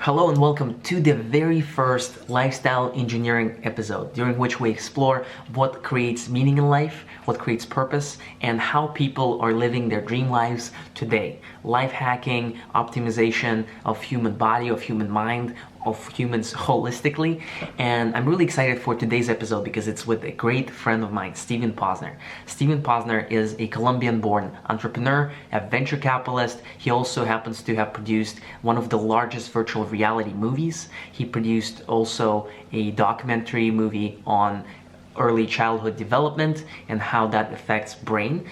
Hello and welcome to the very first lifestyle engineering episode, during which we explore what creates meaning in life, what creates purpose, and how people are living their dream lives today. Life hacking, optimization of human body, of human mind, of humans holistically. And I'm really excited for today's episode because it's with a great friend of mine, Stephen Posner. Stephen Posner is a Colombian-born entrepreneur, a venture capitalist. He also happens to have produced one of the largest virtual reality movies. He produced also a documentary movie on early childhood development and how that affects brain.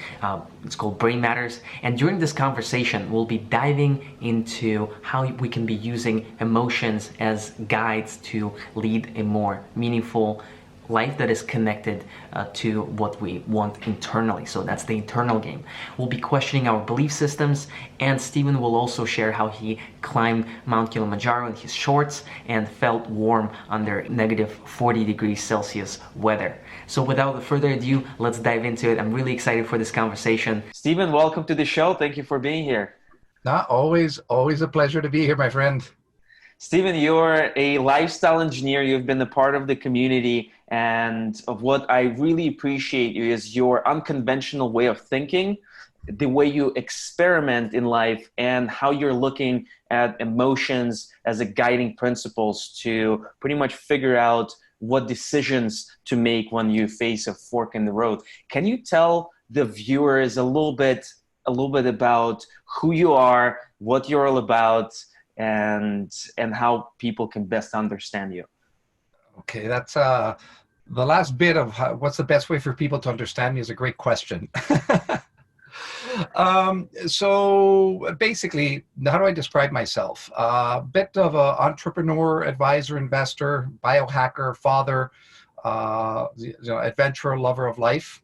It's called Brain Matters. And during this conversation, we'll be diving into how we can be using emotions as guides to lead a more meaningful life that is connected to what we want internally. So that's the internal game. We'll be questioning our belief systems, and Stephen will also share how he climbed Mount Kilimanjaro in his shorts and felt warm under negative 40 degrees Celsius weather. So without further ado, let's dive into it. I'm really excited for this conversation. Stephen, welcome to the show. Thank you for being here. Always a pleasure to be here, my friend. Stephen, you're a lifestyle engineer. You've been a part of the community, and of what I really appreciate you is your unconventional way of thinking, the way you experiment in life, and how you're looking at emotions as a guiding principles to pretty much figure out what decisions to make when you face a fork in the road. Can you tell the viewers a little bit about who you are, what you're all about, and how people can best understand you? Okay, that's the last bit of what's the best way for people to understand me is a great question. So basically, how do I describe myself? A bit of an entrepreneur, advisor, investor, biohacker, father, adventurer, lover of life.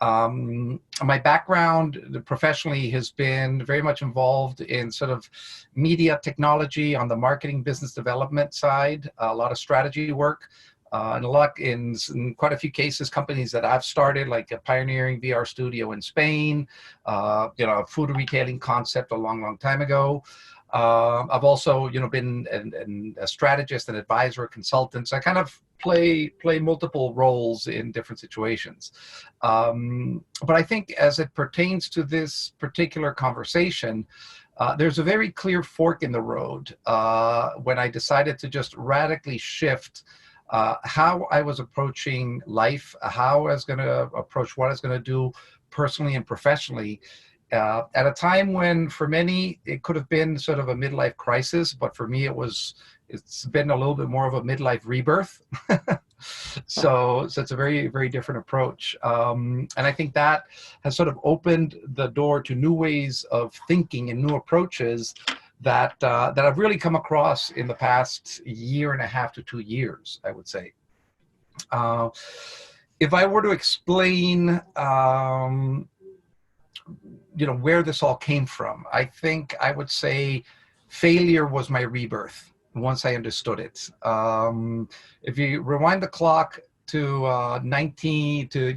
My background professionally has been very much involved in sort of media technology on the marketing business development side, a lot of strategy work, and a lot in quite a few cases, companies that I've started, like a pioneering VR studio in Spain, a food retailing concept a long time ago. I've also, been a strategist, an advisor, a consultant. So I kind of play multiple roles in different situations. But I think as it pertains to this particular conversation, there's a very clear fork in the road when I decided to just radically shift how I was approaching life, how I was going to approach what I was going to do personally and professionally. At a time when for many it could have been sort of a midlife crisis, but for me it's been a little bit more of a midlife rebirth. So it's a very different approach, and I think that has sort of opened the door to new ways of thinking and new approaches that I've really come across in the past year and a half to 2 years, I would say. If I were to explain where this all came from, I think I would say failure was my rebirth once I understood it. If you rewind the clock to 19 to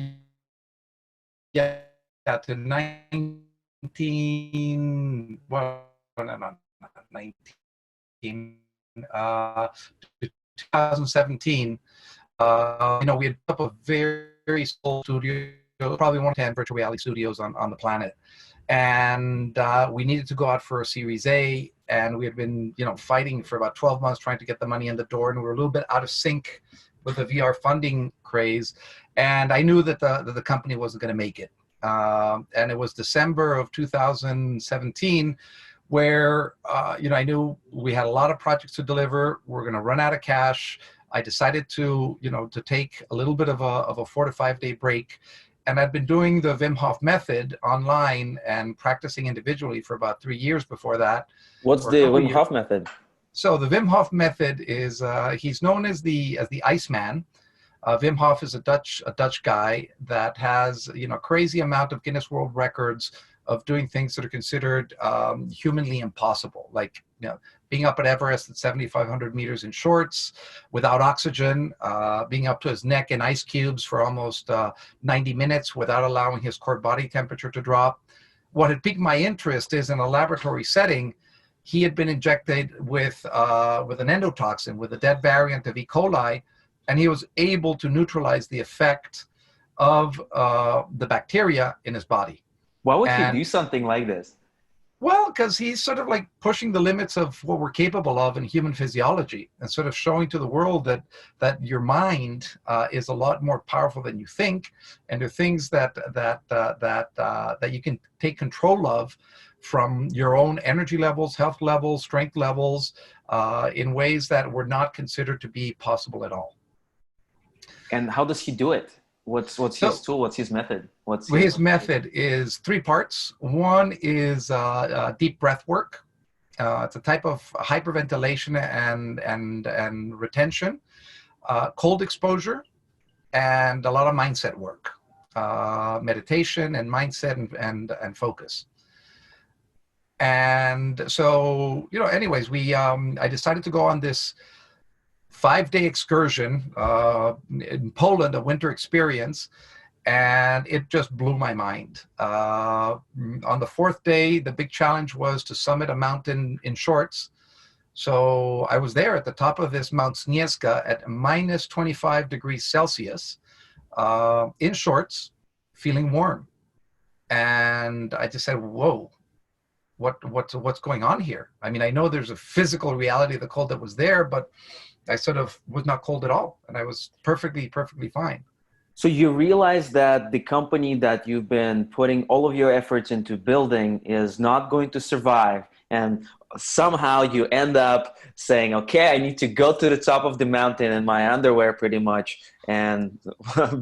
yeah to 19 well no, not 19 to 2017, we had put up a very small studio, probably one of 10 virtual reality studios on the planet. And we needed to go out for a Series A, and we had been, fighting for about 12 months trying to get the money in the door, and we were a little bit out of sync with the VR funding craze. And I knew that the company wasn't going to make it. And it was December of 2017 where, I knew we had a lot of projects to deliver. We're going to run out of cash. I decided to take a little bit of a 4 to 5 day break. And I'd been doing the Wim Hoff method online and practicing individually for about 3 years before that. What's the Wim Hoff method? So the Wim Hoff method is, he's known as the Iceman. Wim Hoff is a Dutch guy that has, crazy amount of Guinness World Records of doing things that are considered humanly impossible, like being up at Everest at 7,500 meters in shorts without oxygen, being up to his neck in ice cubes for almost 90 minutes without allowing his core body temperature to drop. What had piqued my interest is in a laboratory setting, he had been injected with an endotoxin, with a dead variant of E. coli, and he was able to neutralize the effect of the bacteria in his body. Why would he And do something like this? well, because he's sort of like pushing the limits of what we're capable of in human physiology, and sort of showing to the world that your mind is a lot more powerful than you think, and there are things that you can take control of from your own energy levels, health levels, strength levels, in ways that were not considered to be possible at all. And how does he do it? What's his tool? What's his method? His method is 3 parts. One is deep breath work. It's a type of hyperventilation and retention, cold exposure, and a lot of mindset work, meditation and mindset and focus. And so, anyways, I decided to go on this 5-day excursion in Poland, a winter experience, and it just blew my mind. On the 4th day, the big challenge was to summit a mountain in shorts. So I was there at the top of this Mount Śnieżka at minus 25 degrees Celsius, in shorts, feeling warm. And I just said, whoa, what's going on here? I mean, I know there's a physical reality of the cold that was there, but I sort of was not cold at all. And I was perfectly fine. So you realize that the company that you've been putting all of your efforts into building is not going to survive. And somehow you end up saying, okay, I need to go to the top of the mountain in my underwear pretty much and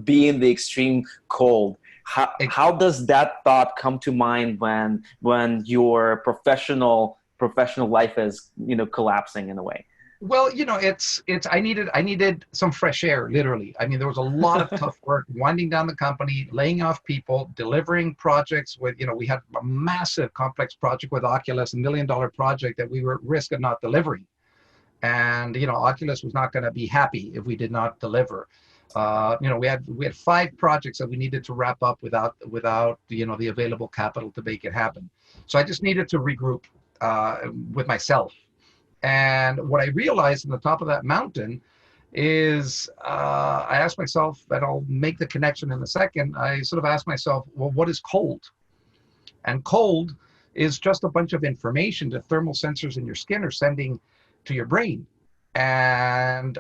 be in the extreme cold. How does that thought come to mind when your professional life is, collapsing in a way? Well, I needed some fresh air, literally. I mean, there was a lot of tough work, winding down the company, laying off people, delivering projects with, we had a massive complex project with Oculus, $1 million project that we were at risk of not delivering. And, Oculus was not going to be happy if we did not deliver. We had 5 projects that we needed to wrap up without the available capital to make it happen. So I just needed to regroup with myself. And what I realized on the top of that mountain is I asked myself, and I'll make the connection in a second, I sort of asked myself, well, what is cold? And cold is just a bunch of information the thermal sensors in your skin are sending to your brain. And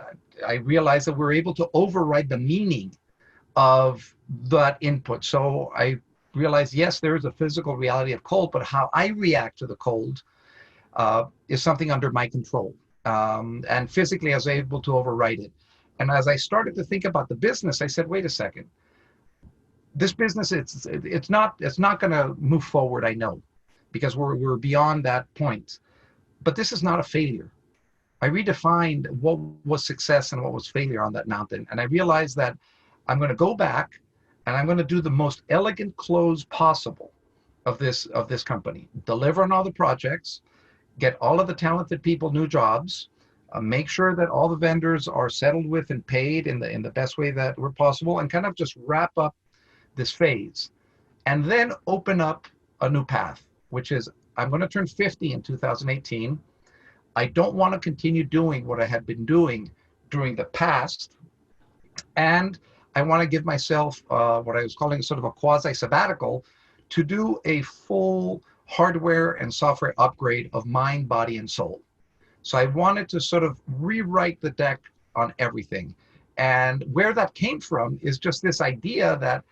I realized that we're able to override the meaning of that input. So I realized, yes, there is a physical reality of cold, but how I react to the cold is something under my control. And physically, I was able to override it. And as I started to think about the business, I said, wait a second. This business, it's not going to move forward, I know, because we're beyond that point. But this is not a failure. I redefined what was success and what was failure on that mountain. And I realized that I'm going to go back and I'm going to do the most elegant close possible of this company, deliver on all the projects, get all of the talented people new jobs, make sure that all the vendors are settled with and paid in the best way that were possible, and kind of just wrap up this phase. And then open up a new path, which is I'm going to turn 50 in 2018. I don't want to continue doing what I had been doing during the past. And I want to give myself what I was calling sort of a quasi-sabbatical to do a full hardware and software upgrade of mind, body, and soul. So I wanted to sort of rewrite the deck on everything. And where that came from is just this idea that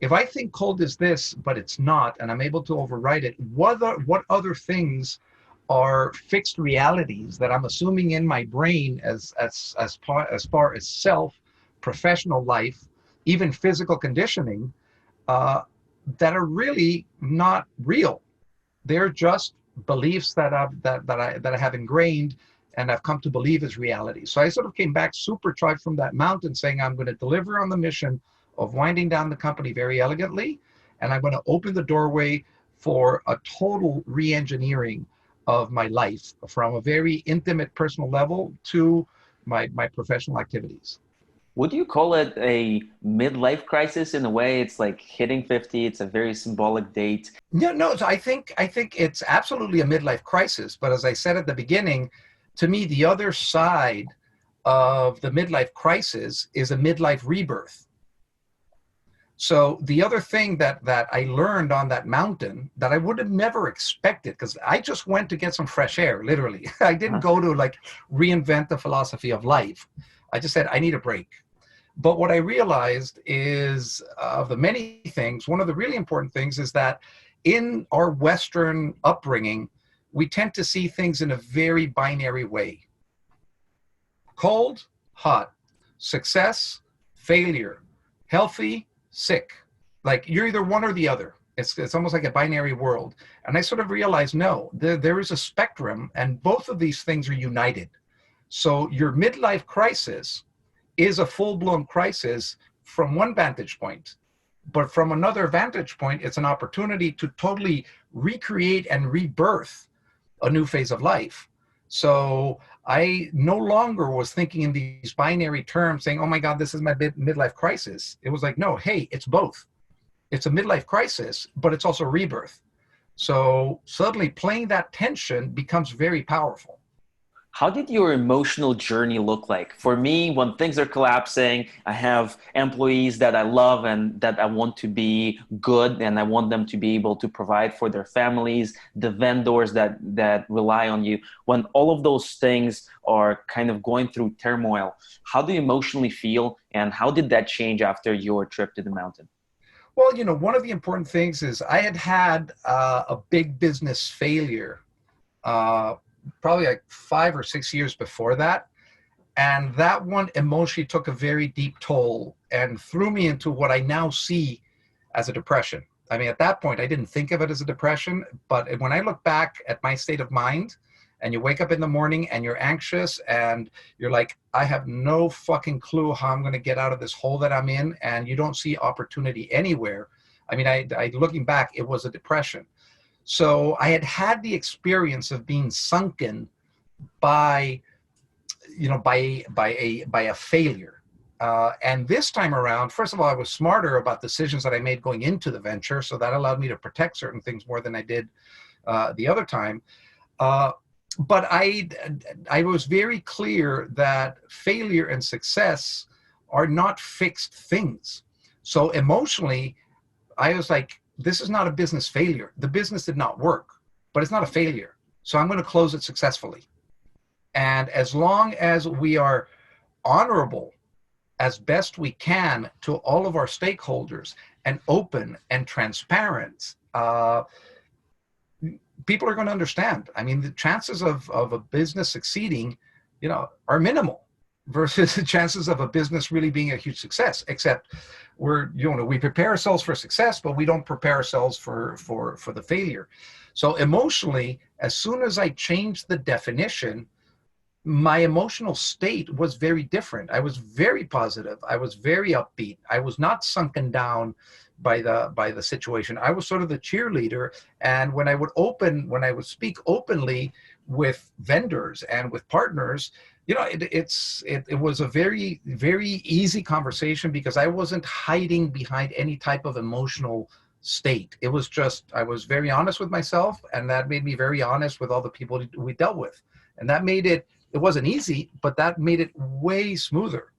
if I think cold is this, but it's not, and I'm able to override it, what other things are fixed realities that I'm assuming in my brain as far as self, professional life, even physical conditioning, that are really not real. They're just beliefs that I have ingrained and I've come to believe as reality. So I sort of came back supercharged from that mountain saying, I'm going to deliver on the mission of winding down the company very elegantly. And I'm going to open the doorway for a total re-engineering of my life from a very intimate personal level to my professional activities. Would you call it a midlife crisis in a way? It's like hitting 50, it's a very symbolic date. No, no. So I think it's absolutely a midlife crisis. But as I said at the beginning, to me, the other side of the midlife crisis is a midlife rebirth. So the other thing that I learned on that mountain that I would have never expected, because I just went to get some fresh air, literally. I didn't Huh? go to like reinvent the philosophy of life. I just said, I need a break. But what I realized is of the many things, one of the really important things is that in our Western upbringing, we tend to see things in a very binary way: cold, hot, success, failure, healthy, sick. Like you're either one or the other. It's almost like a binary world. And I sort of realized, no, there is a spectrum, and both of these things are united. So your midlife crisis is a full-blown crisis from one vantage point. But from another vantage point, it's an opportunity to totally recreate and rebirth a new phase of life. So I no longer was thinking in these binary terms saying, oh my God, this is my midlife crisis. It was like, no, hey, it's both. It's a midlife crisis, but it's also rebirth. So suddenly playing that tension becomes very powerful. How did your emotional journey look like? For me, when things are collapsing, I have employees that I love and that I want to be good and I want them to be able to provide for their families, the vendors that rely on you. When all of those things are kind of going through turmoil, how do you emotionally feel and how did that change after your trip to the mountain? Well, one of the important things is I had had a big business failure uh, probably like 5 or 6 years before that. And that one emotionally took a very deep toll and threw me into what I now see as a depression. I mean, at that point, I didn't think of it as a depression, but when I look back at my state of mind, and you wake up in the morning and you're anxious and you're like, I have no fucking clue how I'm going to get out of this hole that I'm in, and you don't see opportunity anywhere. I mean, I looking back, it was a depression. So I had had the experience of being sunken by by a failure. And this time around, first of all, I was smarter about decisions that I made going into the venture, so that allowed me to protect certain things more than I did the other time. But I was very clear that failure and success are not fixed things. So emotionally, I was like, this is not a business failure. The business did not work, but it's not a failure. So I'm going to close it successfully. And as long as we are honorable as best we can to all of our stakeholders and open and transparent, people are going to understand. I mean, the chances of a business succeeding, are minimal versus the chances of a business really being a huge success, except we prepare ourselves for success, but we don't prepare ourselves for the failure. So emotionally, as soon as I changed the definition, my emotional state was very different. I was very positive. I was very upbeat. I was not sunken down by the situation. I was sort of the cheerleader. And when I would speak openly with vendors and with partners, it was a very, very easy conversation because I wasn't hiding behind any type of emotional state. It was just, I was very honest with myself, and that made me very honest with all the people we dealt with. And that made it wasn't easy, but that made it way smoother.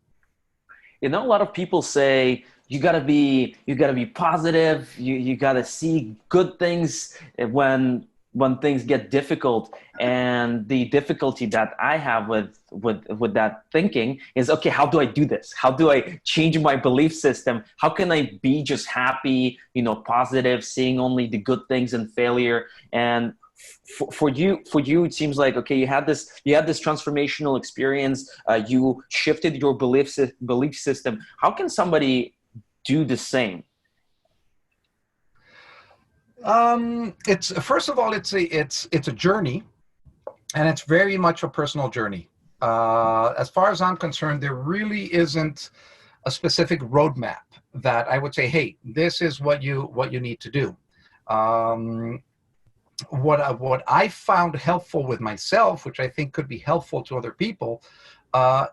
A lot of people say you gotta be positive. You gotta see good things when things get difficult. And the difficulty that I have with that thinking is, okay, how do I do this? How do I change my belief system? How can I be just happy, positive, seeing only the good things in failure? And for you, it seems like, okay, you had this transformational experience. You shifted your belief system. How can somebody do the same? It's first of all, it's a journey, and it's very much a personal journey. As far as I'm concerned, there really isn't a specific roadmap that I would say, hey, this is what you need to do. What I found helpful with myself, which I think could be helpful to other people,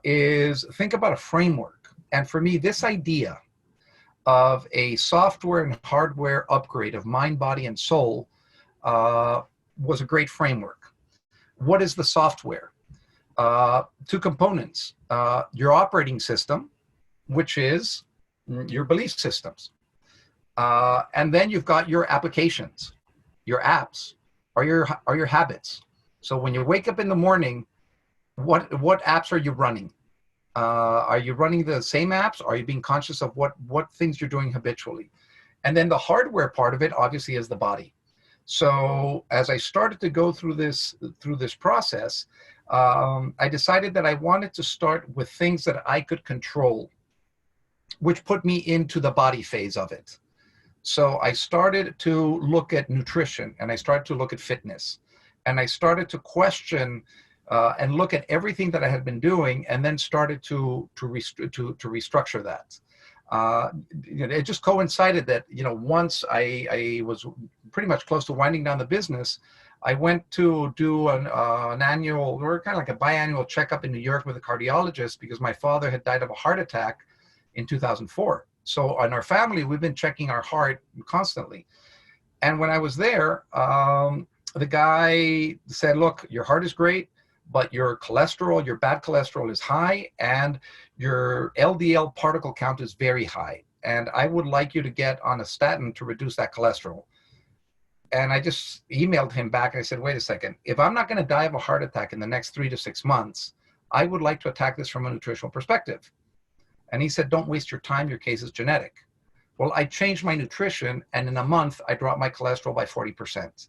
is think about a framework. And for me, this idea of a software and hardware upgrade of mind, body, and soul was a great framework. What is the software? Two components. Your operating system, which is your belief systems. And then you've got your applications, your apps, or your habits. So when you wake up in the morning, what apps are you running? Are you running the same apps? Are you being conscious of what things you're doing habitually? And then the hardware part of it, obviously, is the body. So as I started to go through this process, I decided that I wanted to start with things that I could control, which put me into the body phase of it. So I started to look at nutrition, and I started to look at fitness, and I started to question and look at everything that I had been doing, and then started to restructure that. It just coincided that, once I was pretty much close to winding down the business, I went to do an annual, or kind of like a biannual checkup in New York with a cardiologist, because my father had died of a heart attack in 2004. So in our family, we've been checking our heart constantly. And when I was there, the guy said, look, your heart is great, but your cholesterol, your bad cholesterol is high, and your LDL particle count is very high. And I would like you to get on a statin to reduce that cholesterol. And I just emailed him back, and I said, wait a second, if I'm not going to die of a heart attack in the next 3 to 6 months, I would like to attack this from a nutritional perspective. And he said, don't waste your time, your case is genetic. Well, I changed my nutrition, and in a month, I dropped my cholesterol by 40%.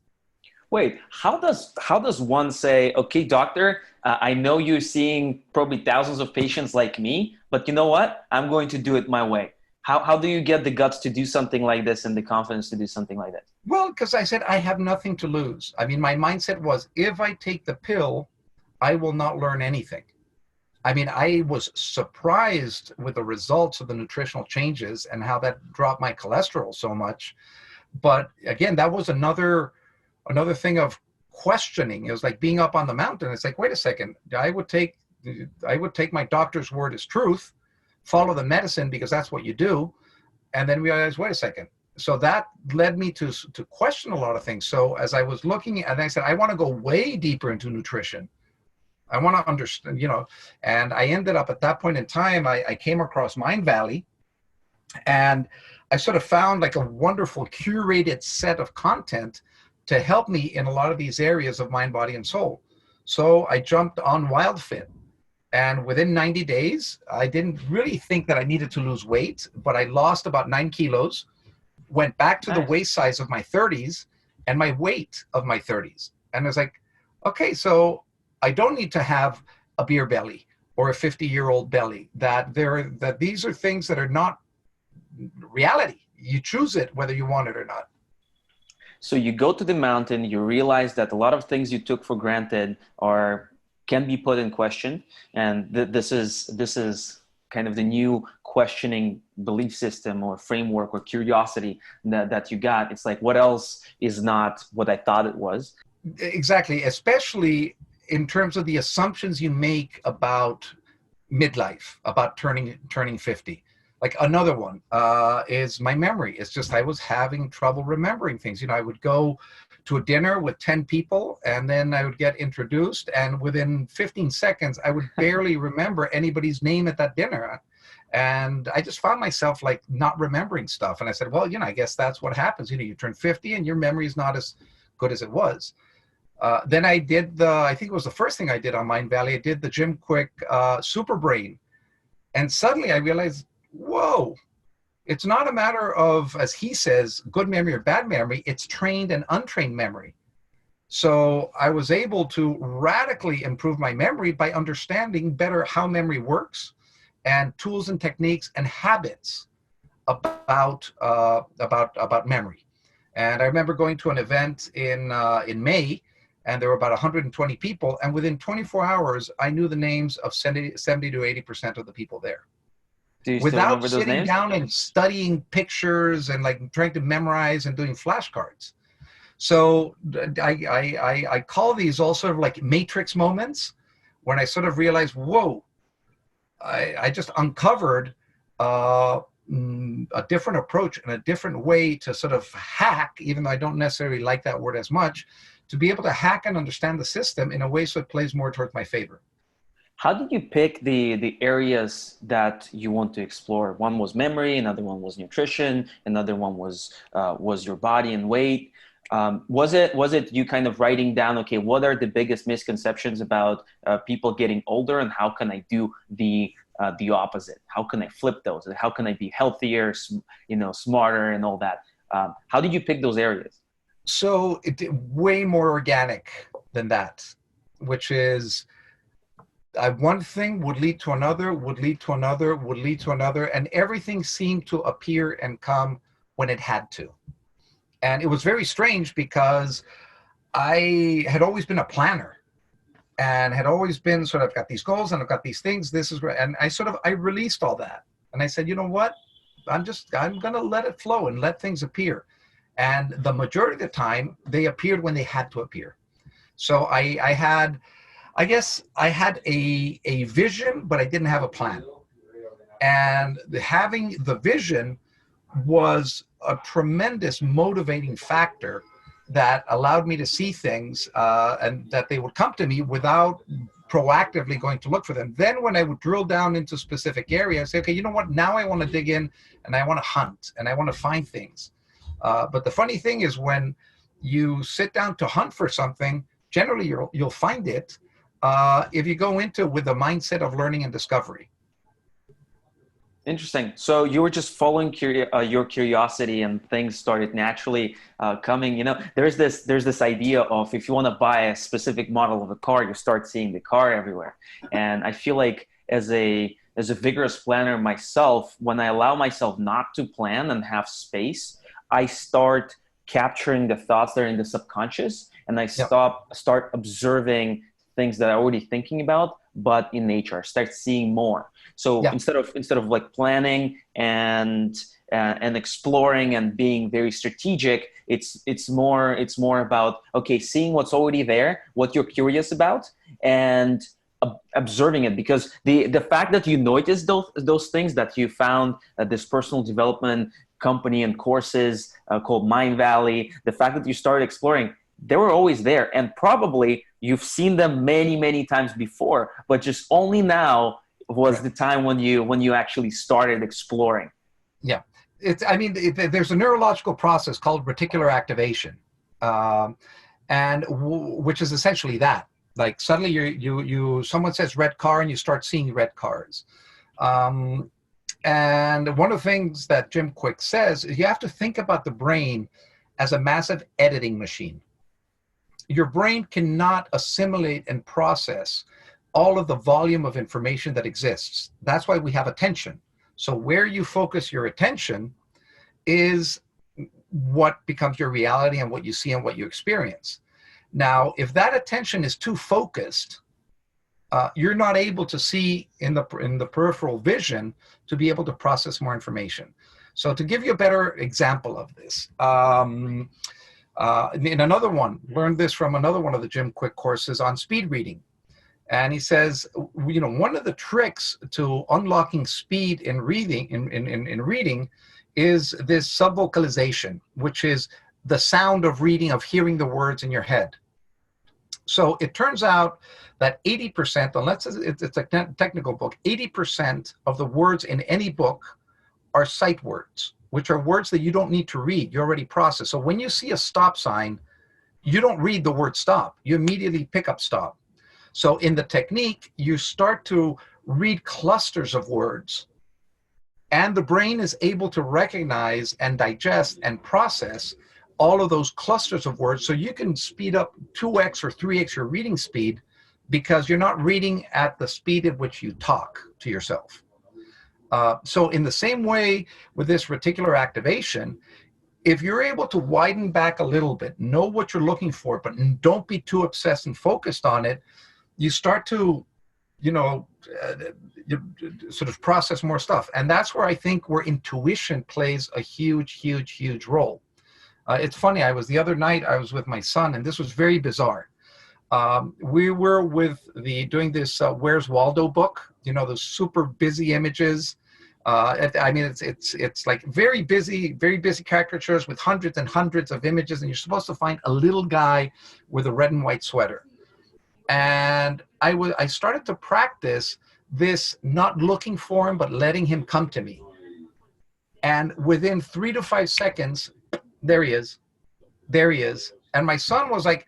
Wait, how does one say, okay, doctor, I know you're seeing probably thousands of patients like me, but you know what? I'm going to do it my way. How do you get the guts to do something like this and the confidence to do something like that? Well, because I said, I have nothing to lose. I mean, my mindset was, if I take the pill, I will not learn anything. I mean, I was surprised with the results of the nutritional changes and how that dropped my cholesterol so much. But again, that was another thing of questioning. It was like being up on the mountain. It's like, wait a second, I would take my doctor's word as truth, follow the medicine because that's what you do, and then realize, wait a second. So that led me to question a lot of things. So as I was looking, and I said, I want to go way deeper into nutrition. I want to understand, and I ended up at that point in time, I came across Mind Valley, and I sort of found like a wonderful curated set of content to help me in a lot of these areas of mind, body, and soul. So I jumped on WildFit, and within 90 days, I didn't really think that I needed to lose weight, but I lost about 9 kilos, went back to the waist size of my 30s and my weight of my 30s. And I was like, okay, so I don't need to have a beer belly or a 50-year-old belly. That these are things that are not reality. You choose it whether you want it or not. So you go to the mountain, you realize that a lot of things you took for granted can be put in question, and this is kind of the new questioning belief system or framework or curiosity that you got. It's like, what else is not what I thought it was? Exactly, especially in terms of the assumptions you make about midlife, about turning 50. Like another one is my memory. It's just I was having trouble remembering things. I would go to a dinner with 10 people, and then I would get introduced, and within 15 seconds, I would barely remember anybody's name at that dinner. And I just found myself like not remembering stuff. And I said, well, I guess that's what happens. You turn 50 and your memory is not as good as it was. Then I did I think it was the first thing I did on Mind Valley. I did the Jim Quick Super Brain. And suddenly I realized, whoa, it's not a matter of, as he says, good memory or bad memory. It's trained and untrained memory. So I was able to radically improve my memory by understanding better how memory works and tools and techniques and habits about memory. And I remember going to an event in May, and there were about 120 people. And within 24 hours, I knew the names of 70 to 80% of the people there. Do you still remember those names? Without sitting down and studying pictures and like trying to memorize and doing flashcards. So I call these all sort of like matrix moments when I sort of realized, whoa, I just uncovered a different approach and a different way to sort of hack, even though I don't necessarily like that word as much, to be able to hack and understand the system in a way so it plays more towards my favor. How did you pick the areas that you want to explore? One was memory, another one was nutrition, another one was your body and weight. Was it you kind of writing down, okay, what are the biggest misconceptions about people getting older, and how can I do the opposite? How can I flip those? How can I be healthier, smarter, and all that? How did you pick those areas? So it way more organic than that, which is one thing would lead to another, would lead to another, would lead to another, and everything seemed to appear and come when it had to. And it was very strange because I had always been a planner and had always been sort of, I've got these goals and I've got these things, this is great. And I released all that. And I said, you know what? I'm going to let it flow and let things appear. And the majority of the time, they appeared when they had to appear. So I had a vision, but I didn't have a plan. And having the vision was a tremendous motivating factor that allowed me to see things and that they would come to me without proactively going to look for them. Then when I would drill down into specific areas, say, okay, you know what? Now I want to dig in and I want to hunt and I want to find things. But the funny thing is when you sit down to hunt for something, generally you'll find it if you go into with the mindset of learning and discovery. Interesting. So you were just following your curiosity, and things started naturally coming. There's this idea of, if you want to buy a specific model of a car, you start seeing the car everywhere. And I feel like as a vigorous planner myself, when I allow myself not to plan and have space, I start capturing the thoughts that are in the subconscious, and I start observing things that I'm already thinking about, but in nature, start seeing more. So instead of like planning and exploring and being very strategic, it's more about, okay, seeing what's already there, what you're curious about, and observing it. Because the fact that you notice those things, that you found this personal development company and courses called Mind Valley, the fact that you started exploring, they were always there, and probably you've seen them many, many times before, but just only now was the time when you actually started exploring. Yeah. There's a neurological process called reticular activation, which is essentially that. Like suddenly someone says red car and you start seeing red cars. And one of the things that Jim Quick says is you have to think about the brain as a massive editing machine. Your brain cannot assimilate and process all of the volume of information that exists. That's why we have attention. So where you focus your attention is what becomes your reality and what you see and what you experience. Now, if that attention is too focused, you're not able to see in the peripheral vision to be able to process more information. So to give you a better example of this, in another one, learned this from another one of the Jim Quick courses on speed reading. And he says, one of the tricks to unlocking speed in reading, in reading is this subvocalization, which is the sound of reading, of hearing the words in your head. So it turns out that 80%, unless it's a technical book, 80% of the words in any book are sight words, which are words that you don't need to read. You already process. So when you see a stop sign, you don't read the word stop. You immediately pick up stop. So in the technique, you start to read clusters of words, and the brain is able to recognize and digest and process all of those clusters of words. So you can speed up 2x or 3x your reading speed because you're not reading at the speed at which you talk to yourself. So in the same way with this reticular activation, if you're able to widen back a little bit, know what you're looking for, but don't be too obsessed and focused on it, you start to, sort of process more stuff. And that's where I think where intuition plays a huge, huge, huge role. It's funny, the other night I was with my son, and this was very bizarre. We were doing this Where's Waldo book, those super busy images I mean, it's like very busy caricatures with hundreds and hundreds of images, and you're supposed to find a little guy with a red and white sweater. And I started to practice this, not looking for him, but letting him come to me. And within 3 to 5 seconds, there he is. There he is. And my son was like,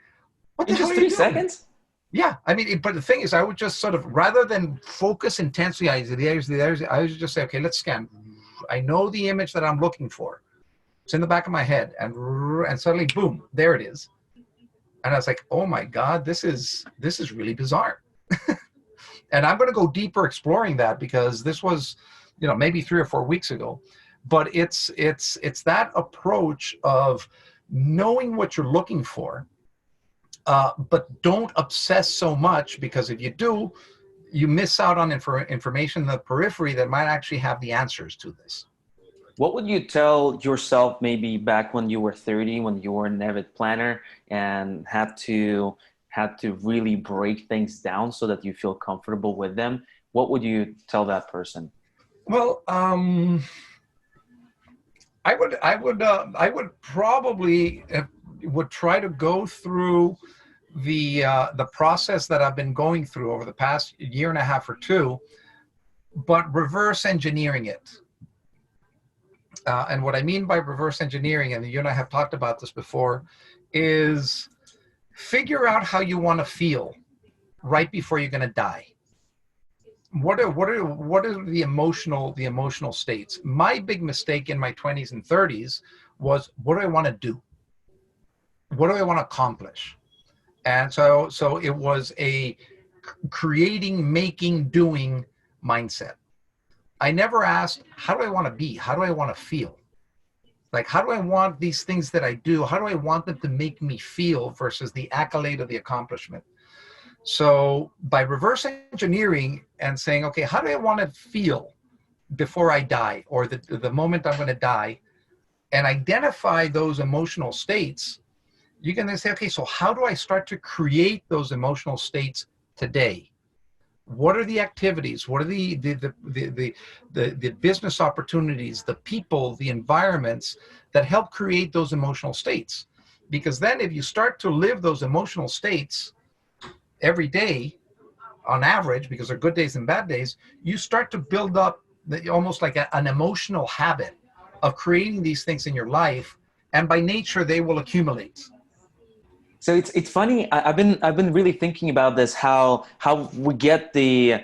what the hell are you doing? 3 seconds? Yeah. I mean, but the thing is, I would just sort of, rather than focus intensely, I would just say, okay, let's scan. I know the image that I'm looking for. It's in the back of my head. And suddenly, boom, there it is. And I was like, oh my God, this is really bizarre. And I'm going to go deeper exploring that, because this was, maybe 3 or 4 weeks ago. But it's that approach of knowing what you're looking for, but don't obsess so much, because if you do, you miss out on information in the periphery that might actually have the answers to this. What would you tell yourself maybe back when you were 30, when you were an avid planner and had to really break things down so that you feel comfortable with them? What would you tell that person? Well, I would probably would try to go through the process that I've been going through over the past year and a half or two, but reverse engineering it. And what I mean by reverse engineering, and you and I have talked about this before, is figure out how you want to feel right before you're going to die. What are the emotional states? My big mistake in my 20s and 30s was, what do I want to do? What do I want to accomplish? And so it was a creating, making, doing mindset. I never asked, how do I want to be? How do I want to feel? Like, how do I want these things that I do? How do I want them to make me feel versus the accolade of the accomplishment? So by reverse engineering and saying, okay, how do I want to feel before I die, or the moment I'm going to die, and identify those emotional states, you're going to say, okay, so how do I start to create those emotional states today? What are the activities? What are the business opportunities, the people, the environments that help create those emotional states? Because then if you start to live those emotional states every day on average, because there are good days and bad days, you start to build up almost like an emotional habit of creating these things in your life. And by nature, they will accumulate. So it's funny. I've been really thinking about this, how we get the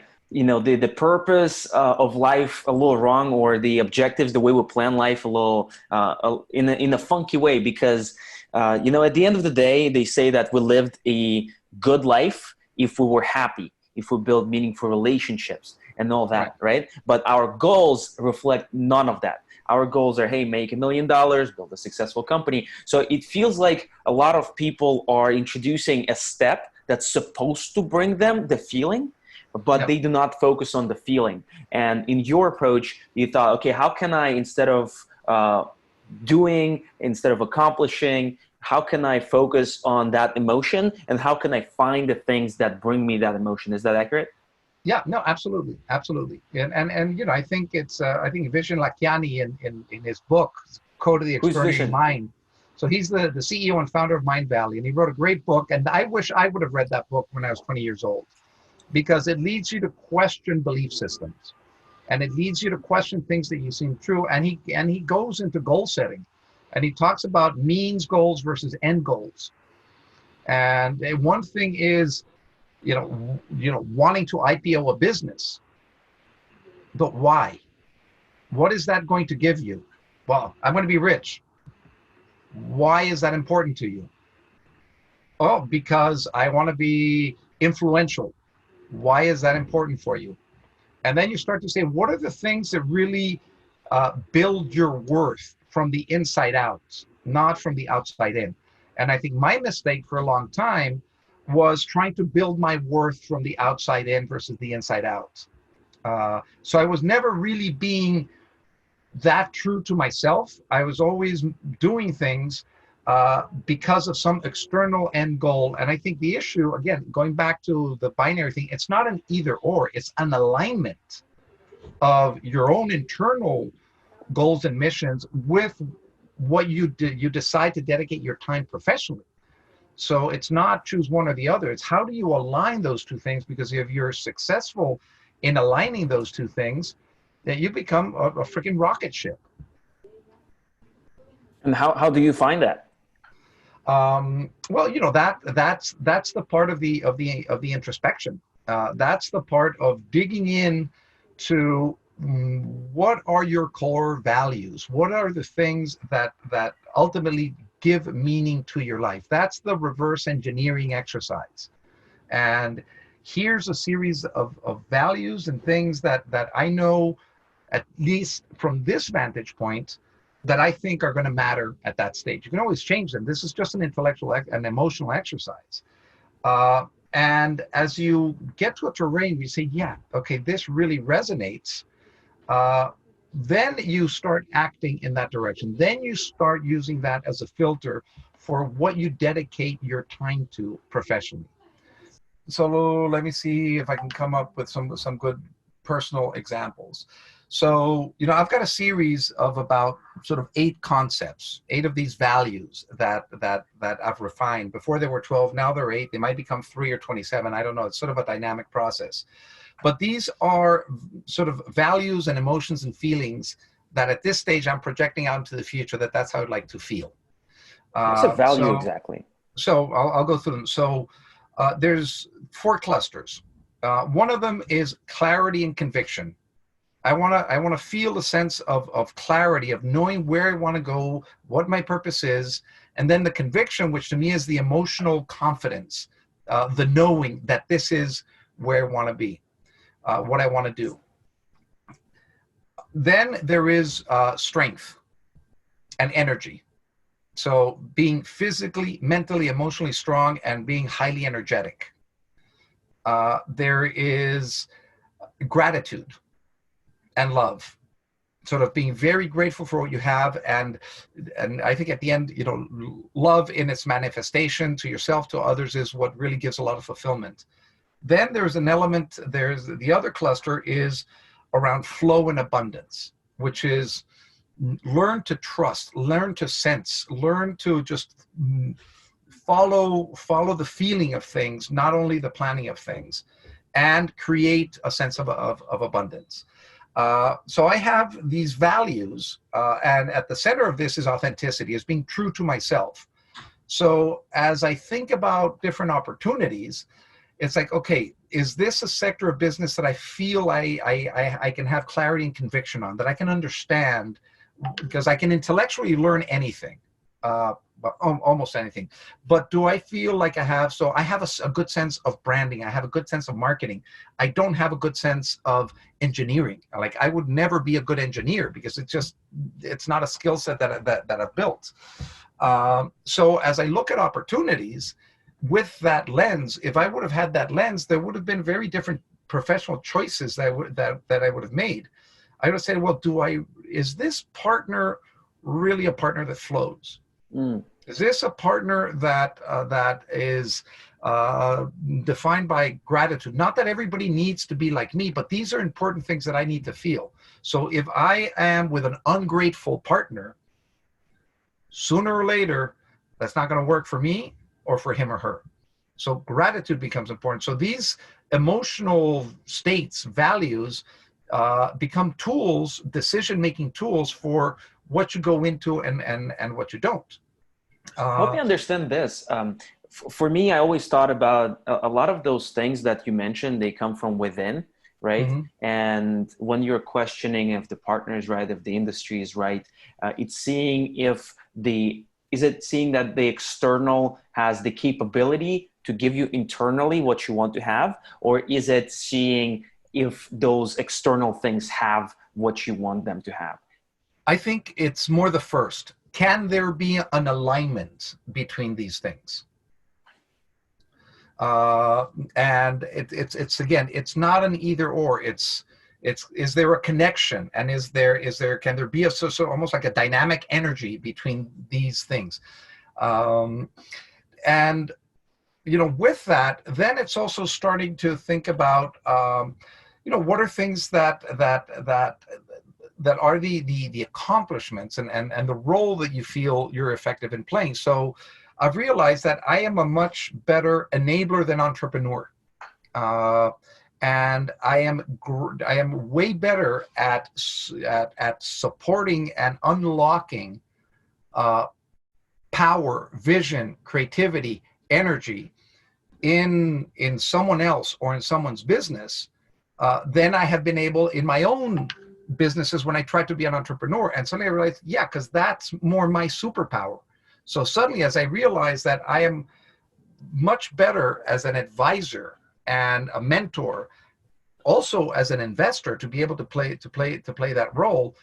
purpose of life a little wrong, or the objectives, the way we plan life a little in a funky way, because at the end of the day, they say that we lived a good life if we were happy, if we build meaningful relationships and all that, right? But our goals reflect none of that. Our goals are, hey, make $1 million, build a successful company. So it feels like a lot of people are introducing a step that's supposed to bring them the feeling, but they do not focus on the feeling. And in your approach, you thought, okay, how can I, instead of doing, instead of accomplishing, how can I focus on that emotion, and how can I find the things that bring me that emotion? Is that accurate? Yeah, no, absolutely. And I think it's I think Vishen Lakhiani in his book, Code of the Extraordinary Mind. So he's the CEO and founder of Mind Valley, and he wrote a great book. And I wish I would have read that book when I was 20 years old, because it leads you to question belief systems, and it leads you to question things that you seem true. And he goes into goal setting, and he talks about means goals versus end goals. And one thing is, wanting to IPO a business, but why? What is that going to give you? Well, I'm going to be rich. Why is that important to you? Oh, because I want to be influential. Why is that important for you? And then you start to say, what are the things that really build your worth from the inside out, not from the outside in? And I think my mistake for a long time was trying to build my worth from the outside in versus the inside out. So I was never really being that true to myself. I was always doing things because of some external end goal. And I think the issue, again, going back to the binary thing, it's not an either or, it's an alignment. of your own internal goals and missions with what you decide to dedicate your time professionally. So it's not choose one or the other. It's how do you align those two things? Because if you're successful in aligning those two things, then you become a freaking rocket ship. And how do you find that? Well, you know, that's the part of the introspection. That's the part of digging in to what are your core values? What are the things that ultimately give meaning to your life? That's the reverse engineering exercise. And here's a series of values and things that I know, at least from this vantage point, that I think are going to matter at that stage. You can always change them. This is just an intellectual and emotional exercise. And as you get to a terrain, you say, yeah, okay, this really resonates. Then you start acting in that direction. Then you start using that as a filter for what you dedicate your time to professionally. So let me see if I can come up with some good personal examples. So, you know, I've got a series of about sort of 8 concepts, 8 of these values that I've refined. Before there were 12, now there are 8. They might become 3 or 27. I don't know. It's sort of a dynamic process. But these are sort of values and emotions and feelings that at this stage I'm projecting out into the future, that's how I'd like to feel. What's a value exactly? So I'll go through them. So there's 4 clusters. One of them is clarity and conviction. I want to feel a sense of clarity, of knowing where I want to go, what my purpose is, and then the conviction, which to me is the emotional confidence, the knowing that this is where I want to be, what I want to do. Then there is strength and energy. So being physically, mentally, emotionally strong and being highly energetic. There is gratitude and love, sort of being very grateful for what you have. And I think at the end, you know, love in its manifestation to yourself, to others, is what really gives a lot of fulfillment. Then there's an element, there's the other cluster is around flow and abundance, which is learn to trust, learn to sense, learn to just follow the feeling of things, not only the planning of things, and create a sense of abundance. So I have these values, and at the center of this is authenticity, is being true to myself. So as I think about different opportunities, it's like, okay, is this a sector of business that I feel I can have clarity and conviction on, that I can understand, because I can intellectually learn anything, almost anything. But do I feel like I have a good sense of branding. I have a good sense of marketing. I don't have a good sense of engineering. Like, I would never be a good engineer because it's not a skill set that I've built. So as I look at opportunities with that lens, if I would have had that lens, there would have been very different professional choices that I would have made. I would have said, well, is this partner really a partner that flows? Is this a partner that is defined by gratitude? Not that everybody needs to be like me, but these are important things that I need to feel. So if I am with an ungrateful partner, sooner or later, that's not going to work for me or for him or her. So gratitude becomes important. So these emotional states, values, become tools, decision-making tools for what you go into and what you don't. Help me understand this. For me, I always thought about a lot of those things that you mentioned, they come from within, right? Mm-hmm. And when you're questioning if the partner is right, if the industry is right, it's seeing is it seeing that the external has the capability to give you internally what you want to have? Or is it seeing if those external things have what you want them to have? I think it's more the first. Can there be an alignment between these things? And it's again, it's not an either or. It's is there a connection, and can there be so almost like a dynamic energy between these things? And you know, with that, then it's also starting to think about what are things that are the accomplishments and the role that you feel you're effective in playing. So I've realized that I am a much better enabler than entrepreneur. And I am way better at supporting and unlocking power, vision, creativity, energy in someone else or in someone's business than I have been able in my own businesses when I tried to be an entrepreneur. And suddenly I realized, yeah, because that's more my superpower. So suddenly, as I realized that I am much better as an advisor and a mentor, also as an investor, to be able to play that role,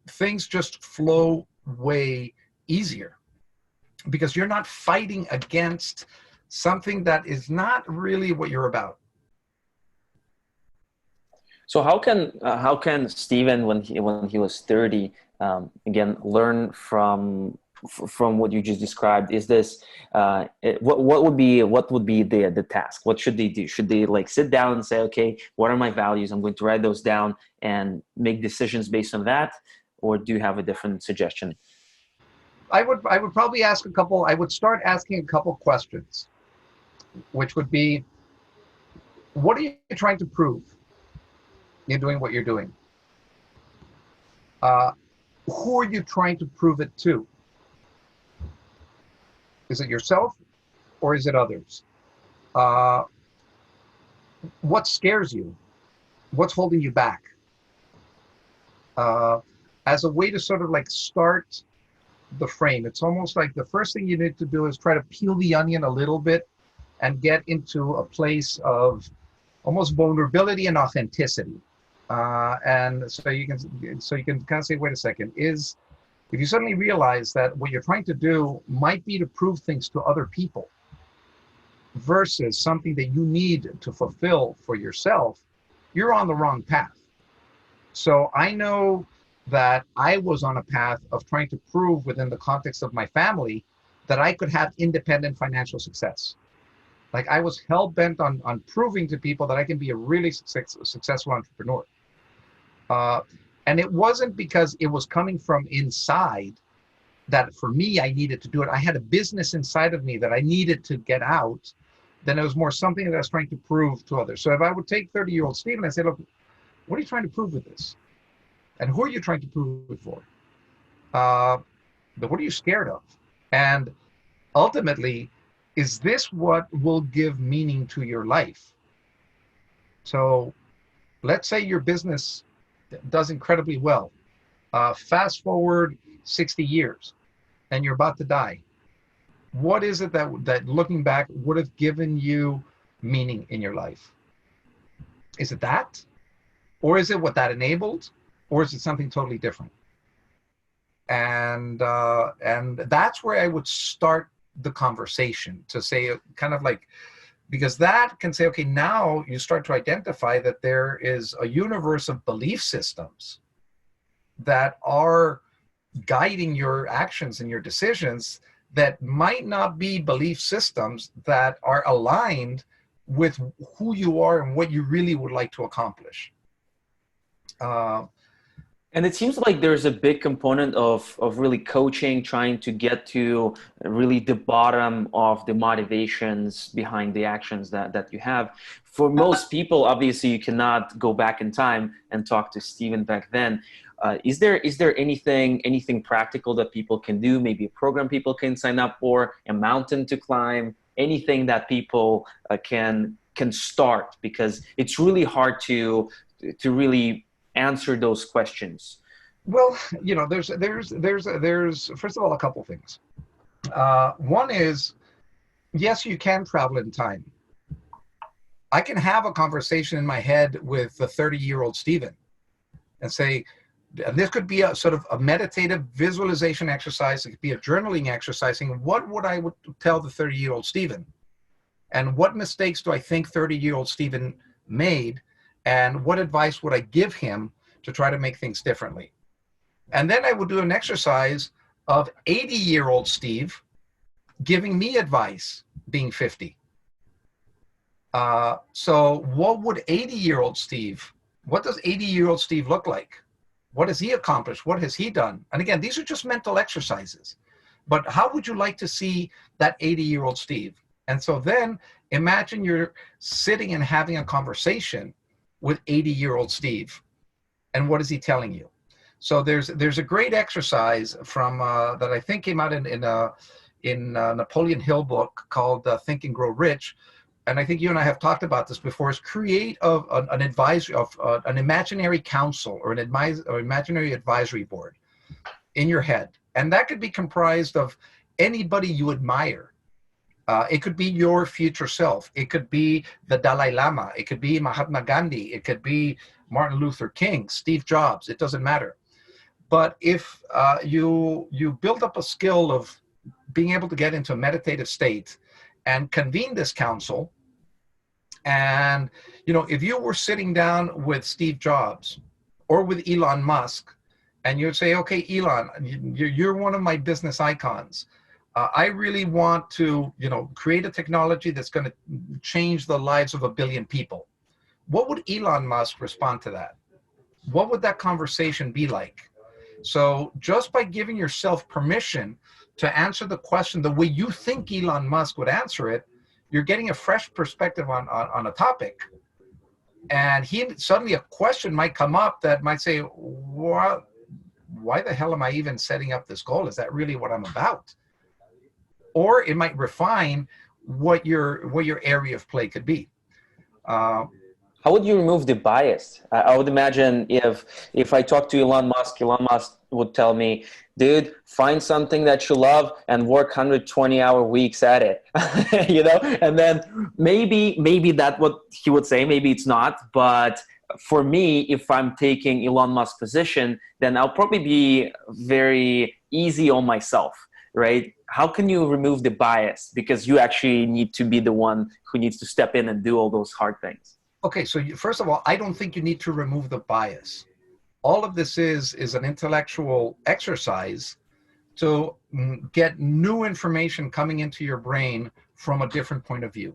things just flow way easier because you're not fighting against something that is not really what you're about. So how can Steven, when he was 30, again, learn from what you just described? Is this what would be the task? What should they do? Should they like sit down and say, okay, what are my values? I'm going to write those down and make decisions based on that, or do you have a different suggestion? I would probably ask a couple. I would start asking a couple questions, which would be, what are you trying to prove in doing what you're doing? Who are you trying to prove it to? Is it yourself or is it others? What scares you? What's holding you back? As a way to sort of like start the frame, it's almost like the first thing you need to do is try to peel the onion a little bit and get into a place of almost vulnerability and authenticity. And so you can kind of say, wait a second, if you suddenly realize that what you're trying to do might be to prove things to other people versus something that you need to fulfill for yourself, you're on the wrong path. So I know that I was on a path of trying to prove within the context of my family that I could have independent financial success. Like I was hell-bent on proving to people that I can be a really successful entrepreneur. And it wasn't because it was coming from inside that for me, I needed to do it. I had a business inside of me that I needed to get out. Then it was more something that I was trying to prove to others. So if I would take 30-year-old Steven and say, look, what are you trying to prove with this? And who are you trying to prove it for? But what are you scared of? And ultimately, is this what will give meaning to your life? So let's say your business does incredibly well. Fast forward 60 years and you're about to die. What is it that looking back would have given you meaning in your life? Is it that? Or is it what that enabled? Or is it something totally different? And that's where I would start the conversation, to say kind of like, because that can say, okay, now you start to identify that there is a universe of belief systems that are guiding your actions and your decisions that might not be belief systems that are aligned with who you are and what you really would like to accomplish. And it seems like there's a big component of really coaching, trying to get to really the bottom of the motivations behind the actions that you have. For most people, obviously, you cannot go back in time and talk to Steven back then. Is there anything practical that people can do? Maybe a program people can sign up for, a mountain to climb, anything that people can start, because it's really hard to really answer those questions. Well, there's first of all a couple things. One is, yes, you can travel in time. I can have a conversation in my head with the 30-year-old Steven and say, and this could be a sort of a meditative visualization exercise. It could be a journaling exercise. Saying, what would I tell the 30-year-old Steven? And what mistakes do I think 30-year-old Steven made? And what advice would I give him to try to make things differently? And then I would do an exercise of 80-year-old Steve giving me advice being 50. So what would 80-year-old Steve, what does 80-year-old Steve look like? What has he accomplished? What has he done? And again, these are just mental exercises. But how would you like to see that 80-year-old Steve? And so then imagine you're sitting and having a conversation with 80-year-old Steve. And what is he telling you? So there's a great exercise from that I think came out in Napoleon Hill book called Think and Grow Rich. And I think you and I have talked about this before, is create an advisory of an imaginary council or imaginary advisory board in your head. And that could be comprised of anybody you admire. It could be your future self. It could be the Dalai Lama. It could be Mahatma Gandhi. It could be Martin Luther King, Steve Jobs. It doesn't matter. But if you build up a skill of being able to get into a meditative state and convene this council, and if you were sitting down with Steve Jobs or with Elon Musk, and you'd say, okay, Elon, you're one of my business icons. I really want to, create a technology that's going to change the lives of 1 billion people. What would Elon Musk respond to that? What would that conversation be like? So just by giving yourself permission to answer the question the way you think Elon Musk would answer it, you're getting a fresh perspective on a topic. And suddenly a question might come up that might say, what? Why the hell am I even setting up this goal? Is that really what I'm about? Or it might refine what your area of play could be. How would you remove the bias? I would imagine if I talk to Elon Musk would tell me, dude, find something that you love and work 120-hour weeks at it. And then maybe that's what he would say. Maybe it's not. But for me, if I'm taking Elon Musk's position, then I'll probably be very easy on myself, right? How can you remove the bias? Because you actually need to be the one who needs to step in and do all those hard things. Okay, so first of all, I don't think you need to remove the bias. All of this is an intellectual exercise to get new information coming into your brain from a different point of view.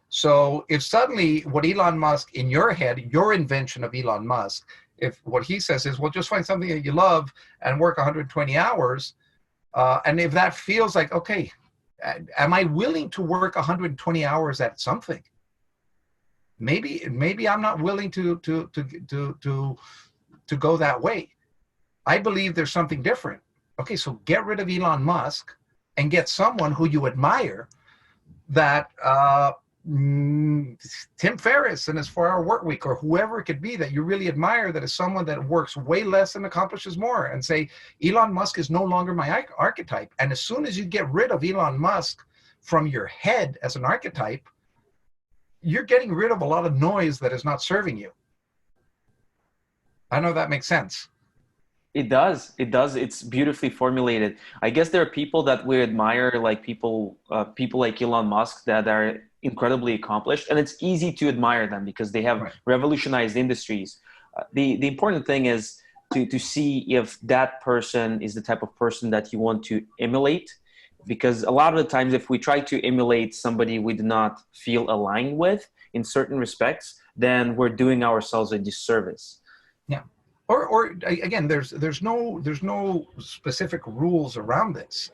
So if suddenly what Elon Musk, in your head, your invention of Elon Musk, if what he says is, well, just find something that you love and work 120 hours, and if that feels like, okay, am I willing to work 120 hours at something? Maybe I'm not willing to go that way. I believe there's something different. Okay, so get rid of Elon Musk and get someone who you admire, that Tim Ferriss in his 4-hour work week, or whoever it could be that you really admire, that is someone that works way less and accomplishes more, and say, Elon Musk is no longer my archetype. And as soon as you get rid of Elon Musk from your head as an archetype, you're getting rid of a lot of noise that is not serving you. I know that makes sense. It does. It's beautifully formulated. I guess there are people that we admire, like people like Elon Musk, that are incredibly accomplished, and it's easy to admire them because they have revolutionized industries. The important thing is to see if that person is the type of person that you want to emulate. Because a lot of the times, if we try to emulate somebody we do not feel aligned with in certain respects, then we're doing ourselves a disservice. Yeah. Or again, there's no specific rules around this.